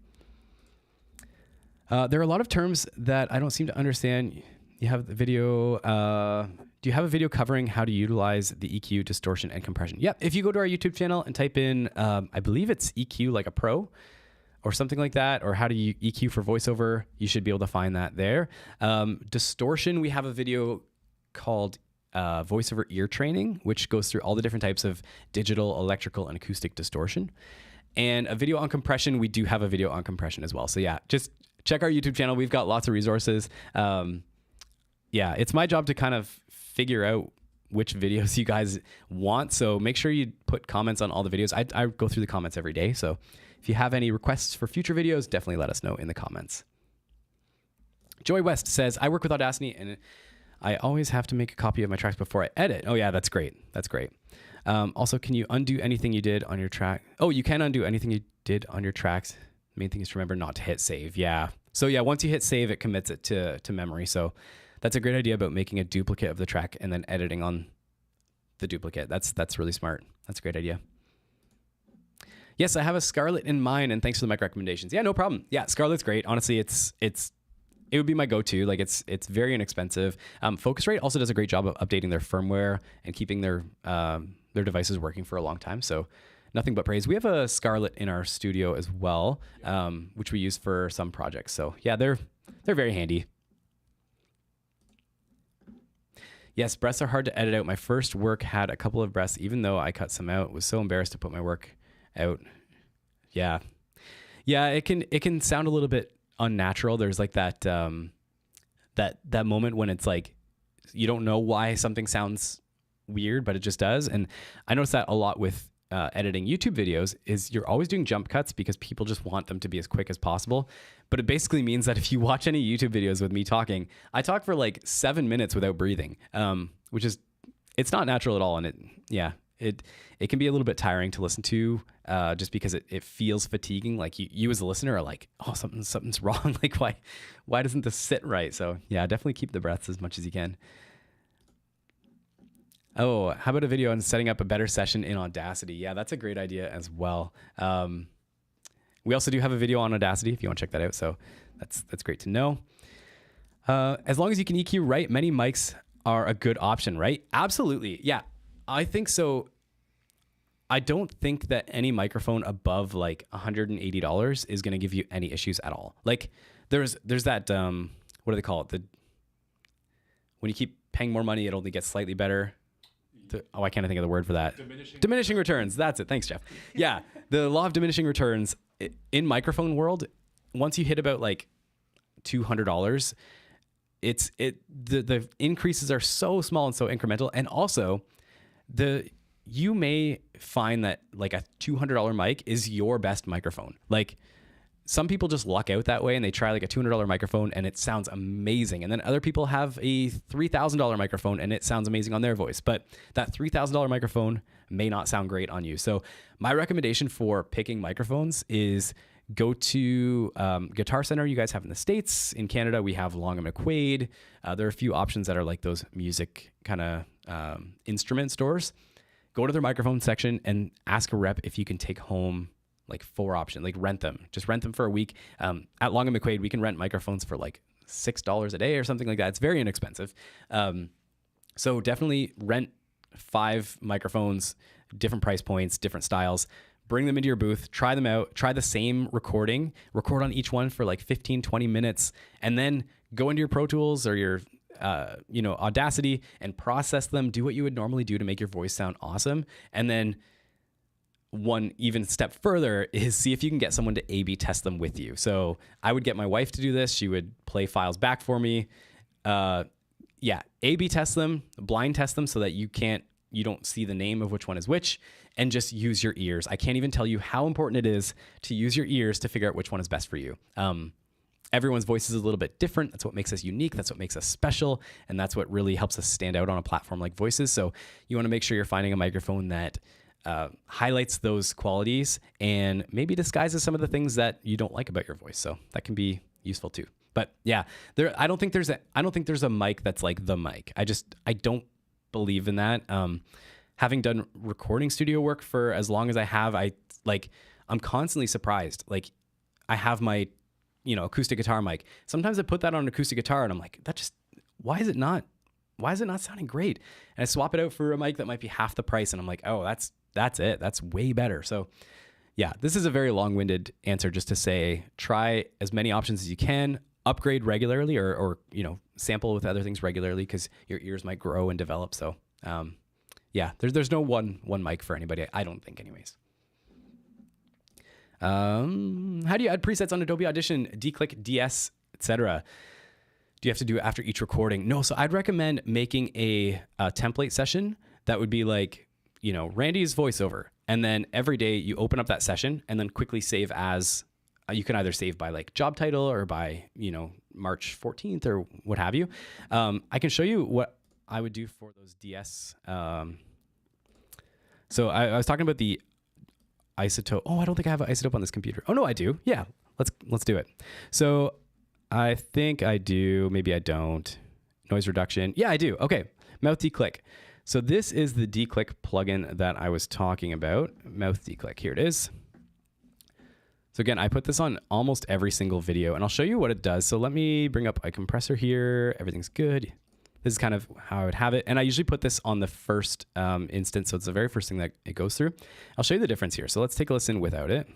There are a lot of terms that I don't seem to understand. You have the video. Do you have a video covering how to utilize the EQ, distortion, and compression? Yep. If you go to our YouTube channel and type in, I believe it's EQ like a pro or something like that, or how to EQ for voiceover, you should be able to find that there. Distortion, we have a video called voiceover ear training, which goes through all the different types of digital, electrical, and acoustic distortion. And a video on compression, we do have a video on compression as well. So yeah, just check our YouTube channel. We've got lots of resources. Yeah, it's my job to kind of figure out which videos you guys want. So make sure you put comments on all the videos. I go through the comments every day. So if you have any requests for future videos, definitely let us know in the comments. Joy West says, I work with Audacity and I always have to make a copy of my tracks before I edit. Oh yeah, that's great. That's great. Also, can you undo anything you did on your track? Oh, you can undo anything you did on your tracks. Main thing is to remember not to hit save. Yeah. So yeah, once you hit save, it commits it to memory. So that's a great idea about making a duplicate of the track and then editing on the duplicate. That's really smart. That's a great idea. Yes, I have a Scarlett in mind, and thanks for the mic recommendations. Yeah, no problem. Yeah, Scarlett's great. Honestly, it would be my go-to. Like it's very inexpensive. Focusrite also does a great job of updating their firmware and keeping their devices working for a long time. So nothing but praise. We have a Scarlett in our studio as well, which we use for some projects. So yeah, they're very handy. Yes, breaths are hard to edit out. My first work had a couple of breaths, even though I cut some out. Was so embarrassed to put my work out. Yeah. It can sound a little bit unnatural. There's like that moment when it's like you don't know why something sounds weird, but it just does. And I notice that a lot with editing YouTube videos is you're always doing jump cuts because people just want them to be as quick as possible. But it basically means that if you watch any YouTube videos with me talking, I talk for like 7 minutes without breathing, which is, it's not natural at all. And it can be a little bit tiring to listen to just because it feels fatiguing. Like you as a listener are like, oh, something's wrong. Like why doesn't this sit right? So yeah, definitely keep the breaths as much as you can. Oh, how about a video on setting up a better session in Audacity? Yeah, that's a great idea as well. We also do have a video on Audacity if you want to check that out. So that's great to know. As long as you can EQ right, many mics are a good option, right? Absolutely. Yeah, I think so. I don't think that any microphone above like $180 is going to give you any issues at all. Like there's that, what do they call it? When you keep paying more money, it only gets slightly better. I can't think of the word for that. Diminishing returns. That's it. Thanks, Jeff. Yeah. The law of diminishing returns in microphone world, once you hit about like $200, the increases are so small and so incremental. And also you may find that like a $200 mic is your best microphone. Like some people just luck out that way and they try like a $200 microphone and it sounds amazing. And then other people have a $3,000 microphone and it sounds amazing on their voice. But that $3,000 microphone may not sound great on you. So my recommendation for picking microphones is go to Guitar Center you guys have in the States. In Canada, we have Long & McQuaid. There are a few options that are like those music kind of instrument stores. Go to their microphone section and ask a rep if you can take home like 4 options, like rent them. Just rent them for a week. At Long & McQuaid, we can rent microphones for like $6 a day or something like that. It's very inexpensive. So definitely rent 5 microphones, different price points, different styles. Bring them into your booth, try them out, try the same recording, record on each one for like 15, 20 minutes, and then go into your Pro Tools or your Audacity and process them, do what you would normally do to make your voice sound awesome. And then one even step further is see if you can get someone to A/B test them with you. So I would get my wife to do this. She would play files back for me. A/B test them, blind test them so that you don't see the name of which one is which, and just use your ears. I can't even tell you how important it is to use your ears to figure out which one is best for you. Everyone's voice is a little bit different. That's what makes us unique. That's what makes us special. And that's what really helps us stand out on a platform like Voices. So you want to make sure you're finding a microphone that highlights those qualities and maybe disguises some of the things that you don't like about your voice. So that can be useful too. But yeah, I don't think there's a mic that's like the mic. I don't believe in that. Having done recording studio work for as long as I have, I'm constantly surprised. Like I have my, acoustic guitar mic. Sometimes I put that on an acoustic guitar and I'm like, why is it not sounding great? And I swap it out for a mic that might be half the price. And I'm like, oh, that's it. That's way better. So yeah, this is a very long-winded answer just to say, try as many options as you can, upgrade regularly or sample with other things regularly because your ears might grow and develop. So yeah, there's no one mic for anybody. I don't think anyways. How do you add presets on Adobe Audition, D-Click, DS, etc.? Do you have to do it after each recording? No. So I'd recommend making a template session that would be like, Randy's voiceover. And then every day you open up that session and then quickly save as, you can either save by like job title or by, March 14th or what have you. I can show you what I would do for those DS So I was talking about the isotope. Oh, I don't think I have an isotope on this computer. Oh no, I do. Yeah, let's do it. So I think I do. Maybe I don't. Noise reduction. Yeah, I do. Okay, mouth declick. So this is the declick plugin that I was talking about. Mouth declick. Here it is. So again, I put this on almost every single video, and I'll show you what it does. So let me bring up a compressor here. Everything's good. This is kind of how I would have it. And I usually put this on the first instance. So it's the very first thing that it goes through. I'll show you the difference here. So let's take a listen without it.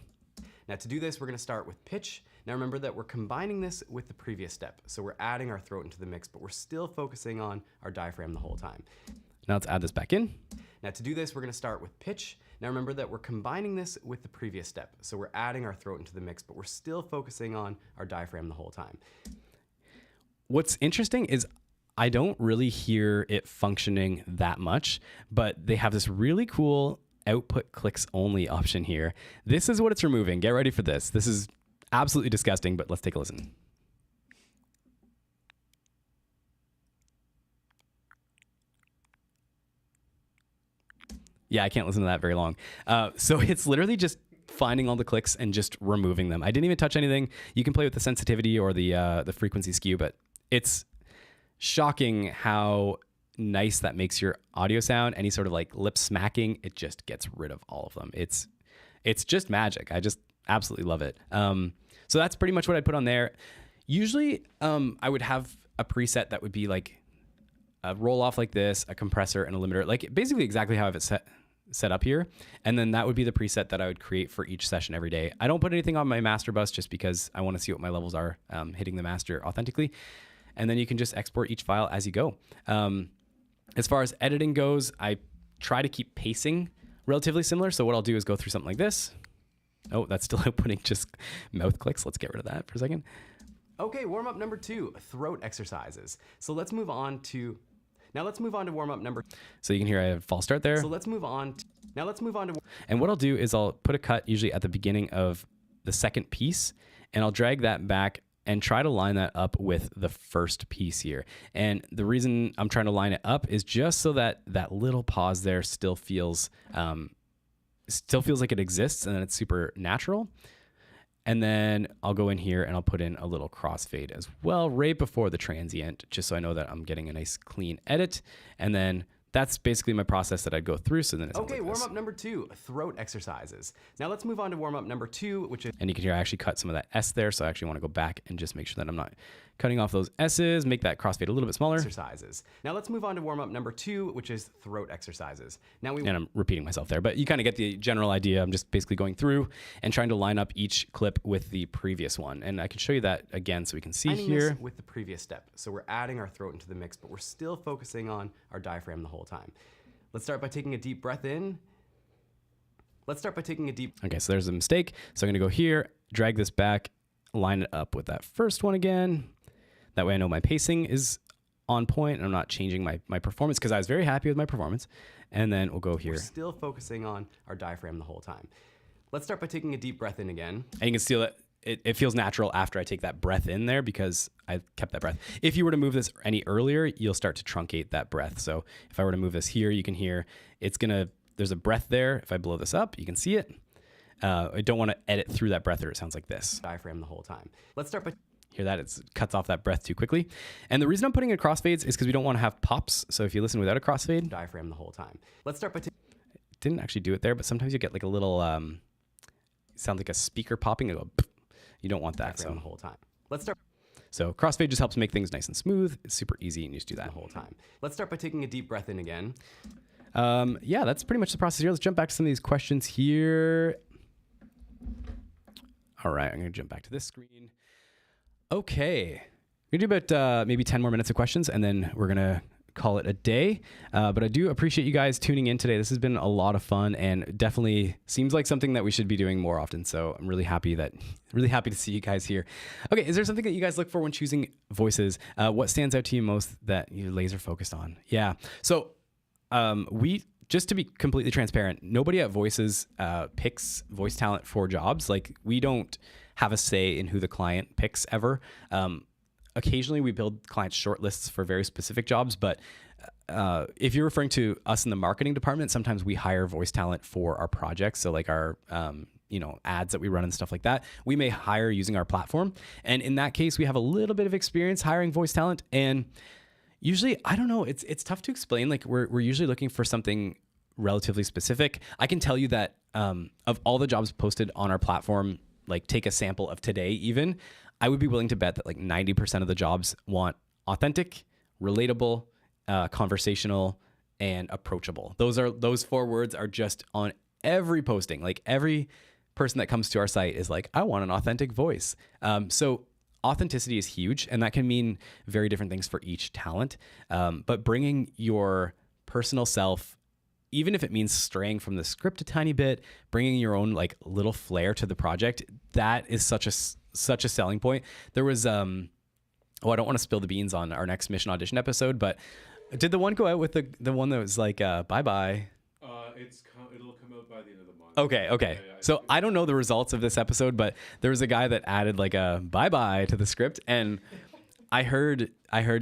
Now to do this, we're gonna start with pitch. Now remember that we're combining this with the previous step. So we're adding our throat into the mix, but we're still focusing on our diaphragm the whole time. Now let's add this back in. Now to do this, we're gonna start with pitch. Now remember that we're combining this with the previous step. So we're adding our throat into the mix, but we're still focusing on our diaphragm the whole time. What's interesting is I don't really hear it functioning that much, but they have this really cool output clicks only option here. This is what it's removing. Get ready for this. This is absolutely disgusting, but let's take a listen. Yeah, I can't listen to that very long. So it's literally just finding all the clicks and just removing them. I didn't even touch anything. You can play with the sensitivity or the frequency skew, but it's shocking how nice that makes your audio sound. Any sort of like lip smacking, it just gets rid of all of them. It's just magic. I just absolutely love it. So that's pretty much what I put on there. Usually I would have a preset that would be like a roll off like this, a compressor and a limiter, like basically exactly how I have it set up here. And then that would be the preset that I would create for each session every day. I don't put anything on my master bus just because I want to see what my levels are hitting the master authentically. And then you can just export each file as you go. As far as editing goes, I try to keep pacing relatively similar. So what I'll do is go through something like this. Oh, that's still outputting just mouth clicks. Let's get rid of that for a second. Okay, warm up number 2, throat exercises. So let's move on to warm up number. So you can hear I have a false start there. So let's move on to. And what I'll do is I'll put a cut usually at the beginning of the second piece, and I'll drag that back and try to line that up with the first piece here. And the reason I'm trying to line it up is just so that that little pause there still feels like it exists and it's super natural. And then I'll go in here and I'll put in a little crossfade as well right before the transient, just so I know that I'm getting a nice clean edit. And then that's basically my process that I'd go through. So then it's okay, warm up number 2, throat exercises. Now let's move on to warm up number 2, which is. And you can hear I actually cut some of that S there. So I actually want to go back and just make sure that I'm not cutting off those S's, make that crossfade a little bit smaller. Exercises. Now let's move on to warm up number 2, which is throat exercises. And I'm repeating myself there, but you kind of get the general idea. I'm just basically going through and trying to line up each clip with the previous one. And I can show you that again so we can see here. With the previous step. So we're adding our throat into the mix, but we're still focusing on our diaphragm the whole time. Let's start by taking a deep breath in. Okay, so there's a mistake. So I'm gonna go here, drag this back, line it up with that first one again. That way I know my pacing is on point and I'm not changing my performance because I was very happy with my performance. And then we'll go here. We're still focusing on our diaphragm the whole time. Let's start by taking a deep breath in again. And you can see that it feels natural after I take that breath in there because I kept that breath. If you were to move this any earlier, you'll start to truncate that breath. So if I were to move this here, you can hear there's a breath there. If I blow this up, you can see it. I don't want to edit through that breath or it sounds like this. Diaphragm the whole time. Let's start by. Hear that? It cuts off that breath too quickly. And the reason I'm putting in crossfades is because we don't want to have pops. So if you listen without a crossfade. Diaphragm the whole time. Let's start by. Didn't actually do it there, but sometimes you get like a little, sound like a speaker popping. It'll go, you don't want that. Diaphragm the whole time. Let's start. So crossfade just helps make things nice and smooth. It's super easy and you just do that the whole time. Let's start by taking a deep breath in again. Yeah, that's pretty much the process here. Let's jump back to some of these questions here. All right, I'm going to jump back to this screen. Okay, we're going to do about maybe 10 more minutes of questions, and then we're going to call it a day. But I do appreciate you guys tuning in today. This has been a lot of fun and definitely seems like something that we should be doing more often. So I'm really happy to see you guys here. Okay, is there something that you guys look for when choosing voices? What stands out to you most that you're laser focused on? Yeah, so just to be completely transparent, nobody at Voices picks voice talent for jobs. Like we don't have a say in who the client picks ever. Occasionally we build client shortlists for very specific jobs, but if you're referring to us in the marketing department, sometimes we hire voice talent for our projects. So like our, ads that we run and stuff like that, we may hire using our platform. And in that case, we have a little bit of experience hiring voice talent. And usually, I don't know, it's tough to explain. Like we're usually looking for something relatively specific. I can tell you that of all the jobs posted on our platform, like take a sample of today even, I would be willing to bet that like 90% of the jobs want authentic, relatable, conversational, and approachable. Those 4 words are just on every posting. Like every person that comes to our site is like, I want an authentic voice. So authenticity is huge, and that can mean very different things for each talent. But bringing your personal self, even if it means straying from the script a tiny bit, bringing your own like little flair to the project, that is such a selling point. There was, I don't want to spill the beans on our next mission audition episode, but did the one go out with the one that was like, bye-bye? It'll come out by the end of the month. Okay. Yeah, So I don't know the results of this episode, but there was a guy that added like a bye-bye to the script, and I heard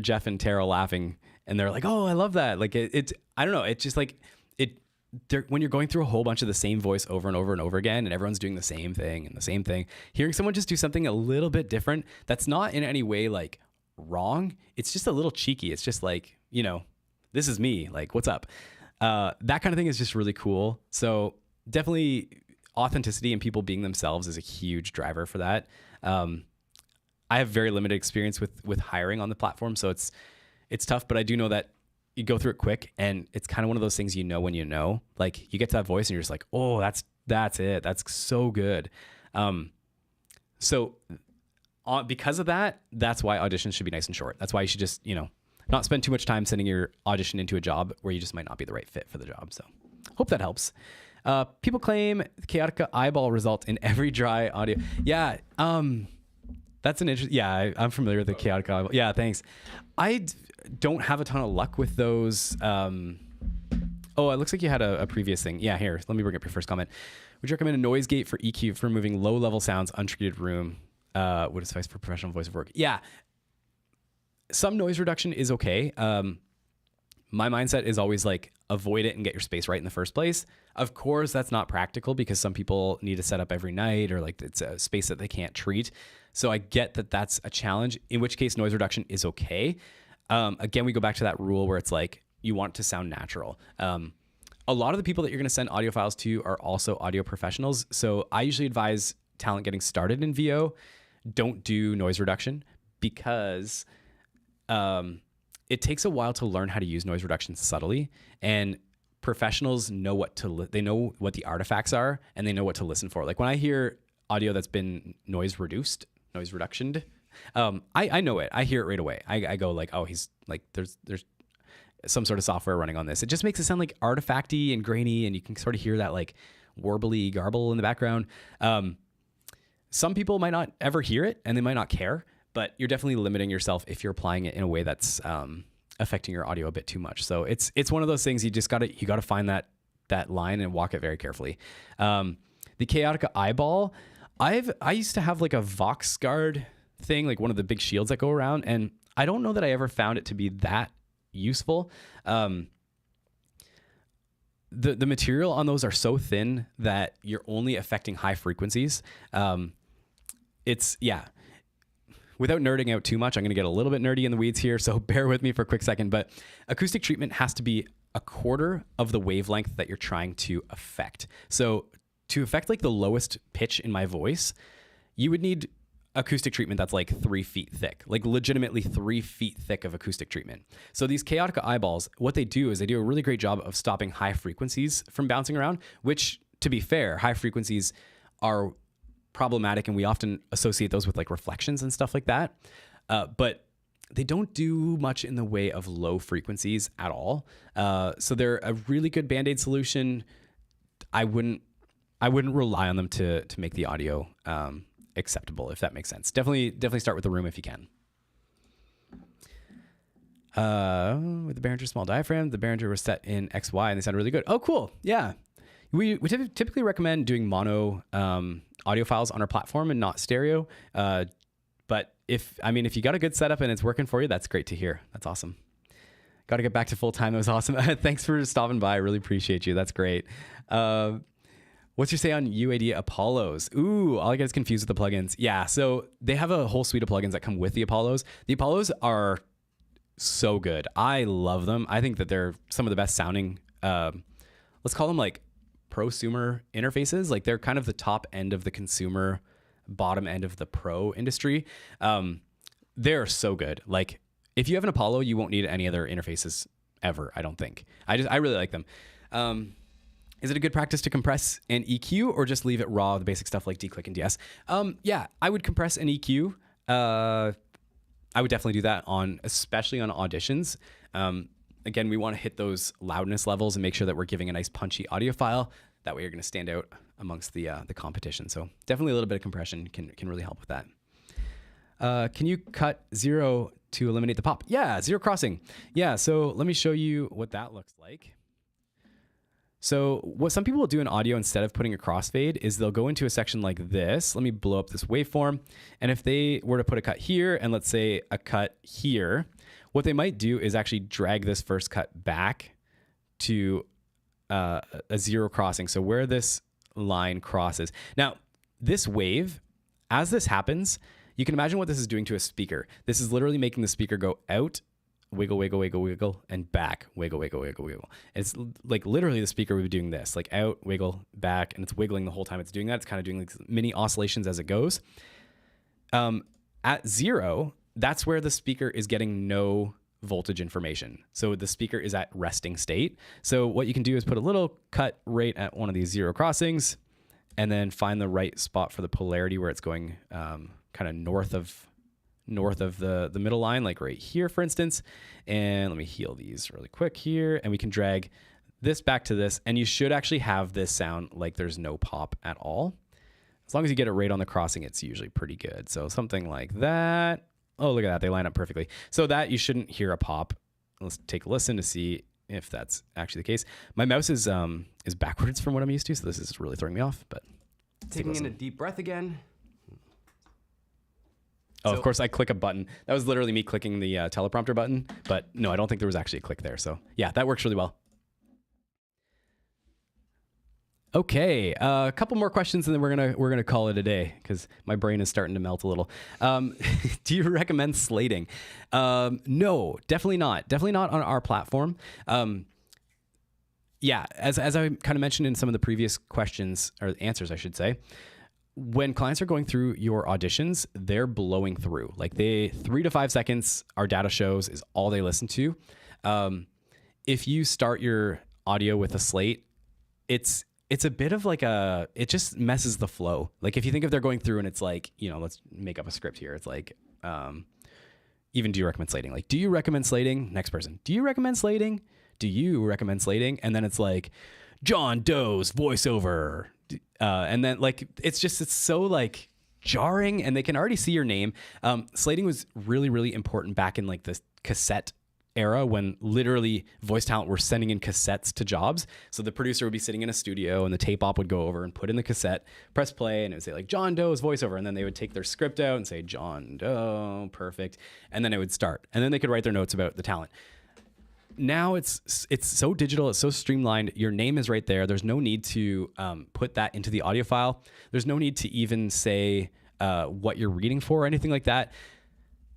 Jeff and Tara laughing, and they're like, "Oh, I love that!" Like it's I don't know. It's just like when you're going through a whole bunch of the same voice over and over and over again, and everyone's doing the same thing and the same thing. Hearing someone just do something a little bit different, that's not in any way like wrong. It's just a little cheeky. It's just like, this is me. Like, what's up? That kind of thing is just really cool. So definitely authenticity and people being themselves is a huge driver for that. I have very limited experience with hiring on the platform, so it's tough, but I do know that you go through it quick, and it's kind of one of those things when you know. Like you get to that voice and you're just like, oh, that's it. That's so good. Because of that, that's why auditions should be nice and short. That's why you should just, not spend too much time sending your audition into a job where you just might not be the right fit for the job. So hope that helps. People claim Chaotica eyeball result in every dry audio. Yeah. That's an interesting, I'm familiar with the Chaotica eyeball. Yeah, thanks. I don't have a ton of luck with those. It looks like you had a previous thing. Yeah, here, let me bring up your first comment. Would you recommend a noise gate for EQ for removing low-level sounds, untreated room? Would suffice for professional voice work? Yeah. Some noise reduction is okay. My mindset is always like, avoid it and get your space right in the first place. Of course, that's not practical because some people need to set up every night, or like it's a space that they can't treat. So I get that that's a challenge, in which case noise reduction is okay. Again, we go back to that rule where it's like, you want it to sound natural. A lot of the people that you're going to send audio files to are also audio professionals. So I usually advise talent getting started in VO, don't do noise reduction, because it takes a while to learn how to use noise reduction subtly, and professionals know they know what the artifacts are, and they know what to listen for. Like when I hear audio that's been noise reductioned, I know it. I hear it right away. I go like, oh, he's like, there's some sort of software running on this. It just makes it sound like artifacty and grainy, and you can sort of hear that like warbly garble in the background. Some people might not ever hear it, and they might not care, but you're definitely limiting yourself if you're applying it in a way that's affecting your audio a bit too much. So it's one of those things you gotta find that line and walk it very carefully. The Chaotica eyeball, I used to have like a Vox guard thing, like one of the big shields that go around, and I don't know that I ever found it to be that useful. The material on those are so thin that you're only affecting high frequencies. Without nerding out too much, I'm going to get a little bit nerdy in the weeds here, so bear with me for a quick second. But acoustic treatment has to be a quarter of the wavelength that you're trying to affect. So to affect like the lowest pitch in my voice, you would need acoustic treatment that's like 3 feet thick, like legitimately 3 feet thick of acoustic treatment. So these Chaotica eyeballs, what they do is they do a really great job of stopping high frequencies from bouncing around, which, to be fair, high frequencies are problematic, and we often associate those with like reflections and stuff like that. But they don't do much in the way of low frequencies at all. So they're a really good Band-Aid solution. I wouldn't rely on them to make the audio acceptable, if that makes sense. Definitely start with the room if you can. With the Behringer small diaphragm, the Behringer was set in XY and they sound really good. Oh, cool. Yeah. We typically recommend doing mono audio files on our platform and not stereo. But if you got a good setup and it's working for you, that's great to hear. That's awesome. Got to get back to full time. That was awesome. Thanks for stopping by. I really appreciate you. That's great. What's your say on UAD Apollos? Ooh, all I get is confused with the plugins. Yeah, so they have a whole suite of plugins that come with the Apollos. The Apollos are so good. I love them. I think that they're some of the best sounding, let's call them like prosumer interfaces. Like they're kind of the top end of the consumer, bottom end of the pro industry. They're so good. Like if you have an Apollo, you won't need any other interfaces ever, I don't think. I really like them. Is it a good practice to compress and EQ or just leave it raw, the basic stuff like declick and DS? Yeah, I would compress and EQ. I would definitely do that especially on auditions. Again, we want to hit those loudness levels and make sure that we're giving a nice punchy audio file. That way you're going to stand out amongst the competition. So definitely a little bit of compression can really help with that. Can you cut 0 to eliminate the pop? Yeah, zero crossing. Yeah, so let me show you what that looks like. So what some people will do in audio instead of putting a crossfade is they'll go into a section like this. Let me blow up this waveform. And if they were to put a cut here and let's say a cut here, what they might do is actually drag this first cut back to a zero crossing. So where this line crosses. Now, this wave, as this happens, you can imagine what this is doing to a speaker. This is literally making the speaker go out, wiggle, wiggle, wiggle, wiggle, and back, wiggle, wiggle, wiggle, wiggle. It's like literally the speaker would be doing this, like out, wiggle, back, and it's wiggling the whole time it's doing that. It's kind of doing like mini oscillations as it goes. At 0, that's where the speaker is getting no voltage information. So the speaker is at resting state. So what you can do is put a little cut right at one of these 0 crossings and then find the right spot for the polarity where it's going kind of north of the middle line, like right here, for instance. And let me heal these really quick here. And we can drag this back to this. And you should actually have this sound like there's no pop at all. As long as you get it right on the crossing, it's usually pretty good. So something like that. Oh, look at that. They line up perfectly. So that you shouldn't hear a pop. Let's take a listen to see if that's actually the case. My mouse is backwards from what I'm used to. So this is really throwing me off, but taking in a deep breath again. Oh, so, of course, I click a button. That was literally me clicking the teleprompter button. But no, I don't think there was actually a click there. So yeah, that works really well. Okay, a couple more questions, and then we're gonna call it a day because my brain is starting to melt a little. Do you recommend slating? No, definitely not. Definitely not on our platform. Yeah, as I kind of mentioned in some of the previous questions or answers, I should say. When clients are going through your auditions, they're blowing through. Like 3 to 5 seconds, our data shows, is all they listen to. If you start your audio with a slate, it's a bit of like it just messes the flow. Like if you think if they're going through and it's like, let's make up a script here. It's like, even do you recommend slating? Like, do you recommend slating? Next person. Do you recommend slating? Do you recommend slating? And then it's like, John Doe's voiceover. And then like, it's so like jarring and they can already see your name. Slating was really, really important back in like the cassette era when literally voice talent were sending in cassettes to jobs. So the producer would be sitting in a studio and the tape op would go over and put in the cassette, press play, and it would say like John Doe's voiceover. And then they would take their script out and say, John Doe, perfect. And then it would start. And then they could write their notes about the talent. Now it's so digital, it's so streamlined. Your name is right there. There's no need to put that into the audio file. There's no need to even say what you're reading for or anything like that.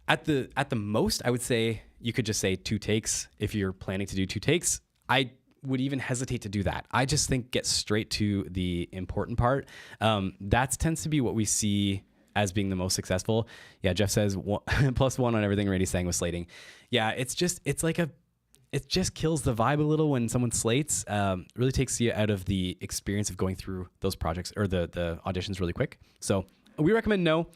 At the most, I would say you could just say 2 takes if you're planning to do 2 takes. I would even hesitate to do that. I just think get straight to the important part. That tends to be what we see as being the most successful. Yeah, Jeff says +1 on everything Randy's saying with slating. Yeah, it just kills the vibe a little when someone slates. Really takes you out of the experience of going through those projects or the auditions really quick. So we recommend no.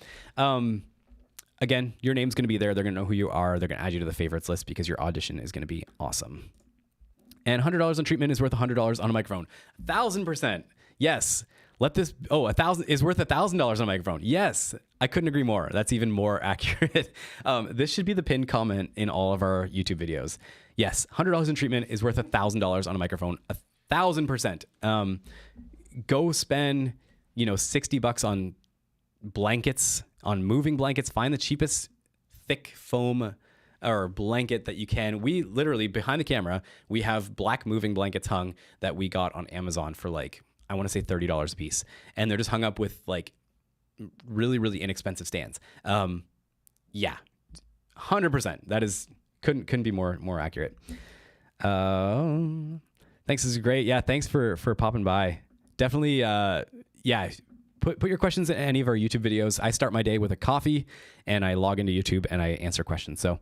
Again, your name's going to be there. They're going to know who you are. They're going to add you to the favorites list because your audition is going to be awesome. And $100 on treatment is worth $100 on a microphone. 1,000%. Yes. 1,000 is worth $1,000 on a microphone. Yes. I couldn't agree more. That's even more accurate. This should be the pinned comment in all of our YouTube videos. Yes. $100 in treatment is worth $1,000 on a microphone. 1,000%. Go spend, $60 on blankets, on moving blankets. Find the cheapest thick foam or blanket that you can. We literally, behind the camera, we have black moving blankets hung that we got on Amazon for like, I want to say $30 a piece. And they're just hung up with like really, really inexpensive stands. Yeah, 100%. That is, couldn't be more accurate. Thanks. This is great. Yeah. Thanks for popping by. Definitely. Yeah. Put your questions in any of our YouTube videos. I start my day with a coffee and I log into YouTube and I answer questions. So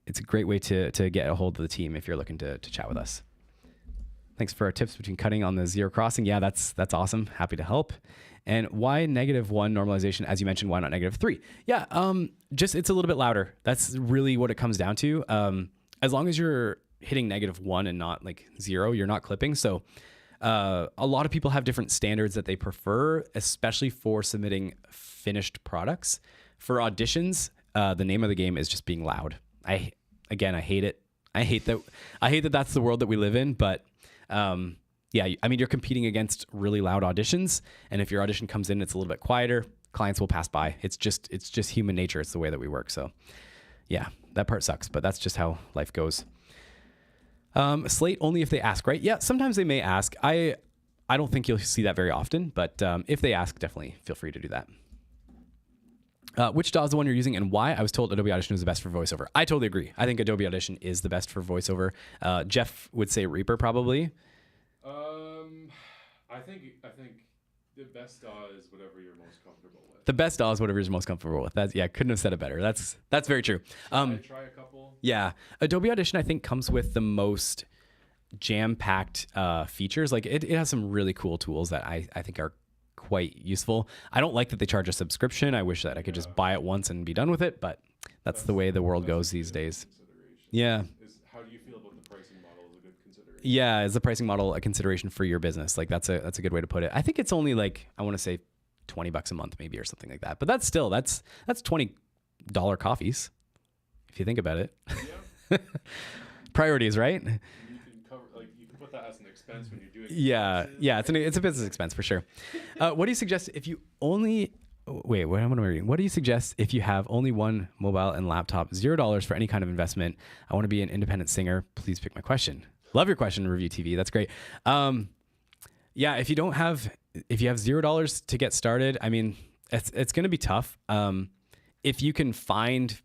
it's a great way to get a hold of the team if you're looking to chat with us. Thanks for our tips between cutting on the zero crossing. Yeah, that's awesome. Happy to help. And why -1 normalization? As you mentioned, why not -3? Yeah, just it's a little bit louder. That's really what it comes down to. As long as you're hitting -1 and not like 0, you're not clipping. So a lot of people have different standards that they prefer, especially for submitting finished products. For auditions, the name of the game is just being loud. I hate it. I hate that that's the world that we live in, but yeah, I mean, you're competing against really loud auditions, and if your audition comes in, it's a little bit quieter, clients will pass by. It's just human nature. It's the way that we work. So yeah, that part sucks, but that's just how life goes. Slate only if they ask, right? Yeah, sometimes they may ask. I don't think you'll see that very often, but if they ask, definitely feel free to do that. Which DAW is the one you're using and why? I was told Adobe Audition is the best for voiceover. I totally agree. I think Adobe Audition is the best for voiceover. Jeff would say Reaper probably. I think the best DAW is whatever you're most comfortable with. The best DAW is whatever you're most comfortable with. Couldn't have said it better. That's very true. I try a couple. Yeah, Adobe Audition I think comes with the most jam-packed features. Like it has some really cool tools that I think are quite useful. I don't like that they charge a subscription. I wish that I could just buy it once and be done with it, but that's the way the world goes these days. Yeah. How do you feel about the pricing model as a good consideration? Yeah, is the pricing model a consideration for your business? Like that's a good way to put it. I think it's only like, I want to say $20 a month maybe or something like that. But that's still that's $20 coffees if you think about it. Yeah. Priorities, right? You can cover, like you can put that as an expense when you're doing Yeah, it's a business expense for sure. What do you suggest if you only wait? What am I reading? What do you suggest if you have only one mobile and laptop, $0 for any kind of investment? I want to be an independent singer. Please pick my question. Love your question, Review TV. That's great. Yeah, if you have $0 to get started, I mean, it's going to be tough. If you can find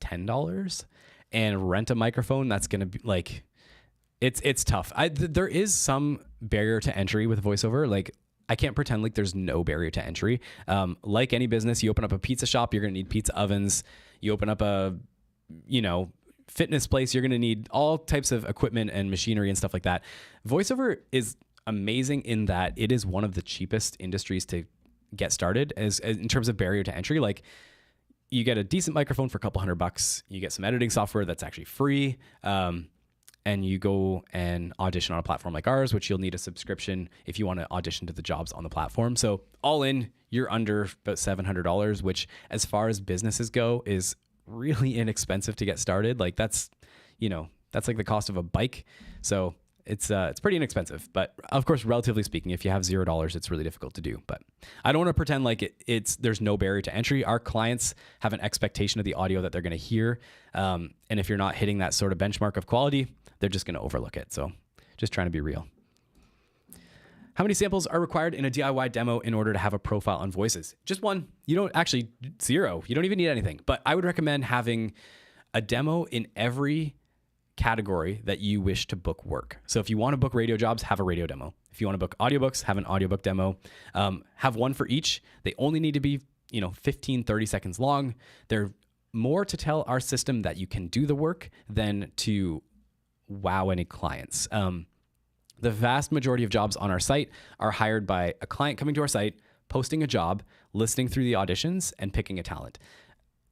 $10 and rent a microphone, that's going to be like, it's tough. There is some barrier to entry with voiceover. Like I can't pretend like there's no barrier to entry. Like any business, you open up a pizza shop, you're going to need pizza ovens. You open up a, fitness place, you're going to need all types of equipment and machinery and stuff like that. Voiceover is amazing in that it is one of the cheapest industries to get started as in terms of barrier to entry. Like you get a decent microphone for a couple $100. You get some editing software that's actually free. And you go and audition on a platform like ours, which you'll need a subscription if you want to audition to the jobs on the platform. So all in, you're under about $700, which as far as businesses go is really inexpensive to get started. Like that's like the cost of a bike. So it's pretty inexpensive, but of course, relatively speaking, if you have $0, it's really difficult to do. But I don't want to pretend like there's no barrier to entry. Our clients have an expectation of the audio that they're going to hear. And if you're not hitting that sort of benchmark of quality, they're just going to overlook it. So just trying to be real. How many samples are required in a DIY demo in order to have a profile on Voices? Just one. You don't actually, 0. You don't even need anything. But I would recommend having a demo in every category that you wish to book work. So if you want to book radio jobs, have a radio demo. If you want to book audiobooks, have an audiobook demo. Have one for each. They only need to be, 15, 30 seconds long. They're more to tell our system that you can do the work than to wow any clients. The vast majority of jobs on our site are hired by a client coming to our site, posting a job, listening through the auditions, and picking a talent.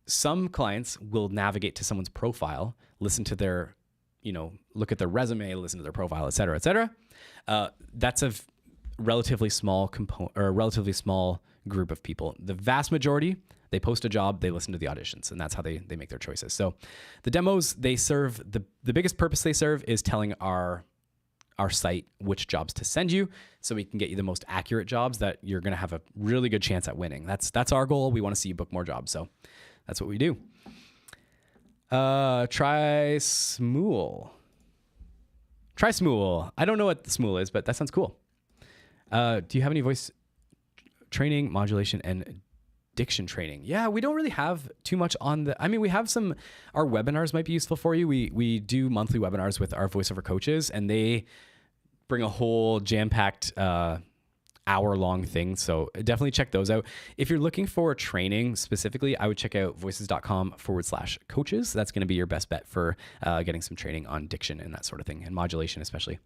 Some clients will navigate to someone's profile, listen to their, look at their resume, listen to their profile, et cetera, et cetera. That's a relatively small component or a relatively small group of people. The vast majority, they post a job, they listen to the auditions, and that's how they make their choices. So the demos, they serve, the biggest purpose they serve is telling our site which jobs to send you so we can get you the most accurate jobs that you're going to have a really good chance at winning. That's our goal. We want to see you book more jobs. So that's what we do. Try Smool. Try Smool. I don't know what the Smool is, but that sounds cool. Do you have any voice training, modulation, and diction training? Yeah, we don't really have too much on the, I mean, we have some, our webinars might be useful for you. We do monthly webinars with our voiceover coaches, and they bring a whole jam-packed hour-long thing. So definitely check those out. If you're looking for training specifically, I would check out voices.com/coaches. That's going to be your best bet for getting some training on diction and that sort of thing, and modulation especially.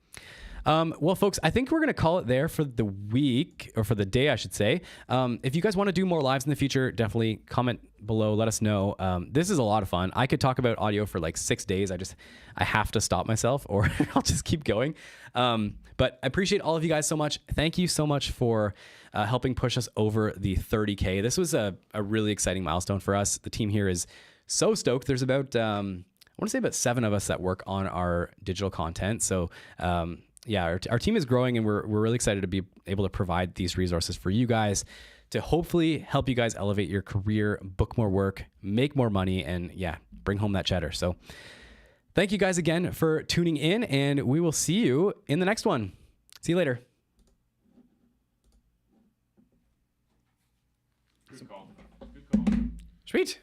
Well, folks, I think we're going to call it there for the week, or for the day, I should say. If you guys want to do more lives in the future, definitely comment below. Let us know. This is a lot of fun. I could talk about audio for like 6 days. I have to stop myself, or I'll just keep going. But I appreciate all of you guys so much. Thank you so much for helping push us over the 30K. This was a really exciting milestone for us. The team here is so stoked. There's about, I want to say about 7 of us that work on our digital content. So, yeah, our team is growing, and we're really excited to be able to provide these resources for you guys to hopefully help you guys elevate your career, book more work, make more money, and yeah, bring home that cheddar. So thank you guys again for tuning in, and we will see you in the next one. See you later. Good call. Good call. Sweet.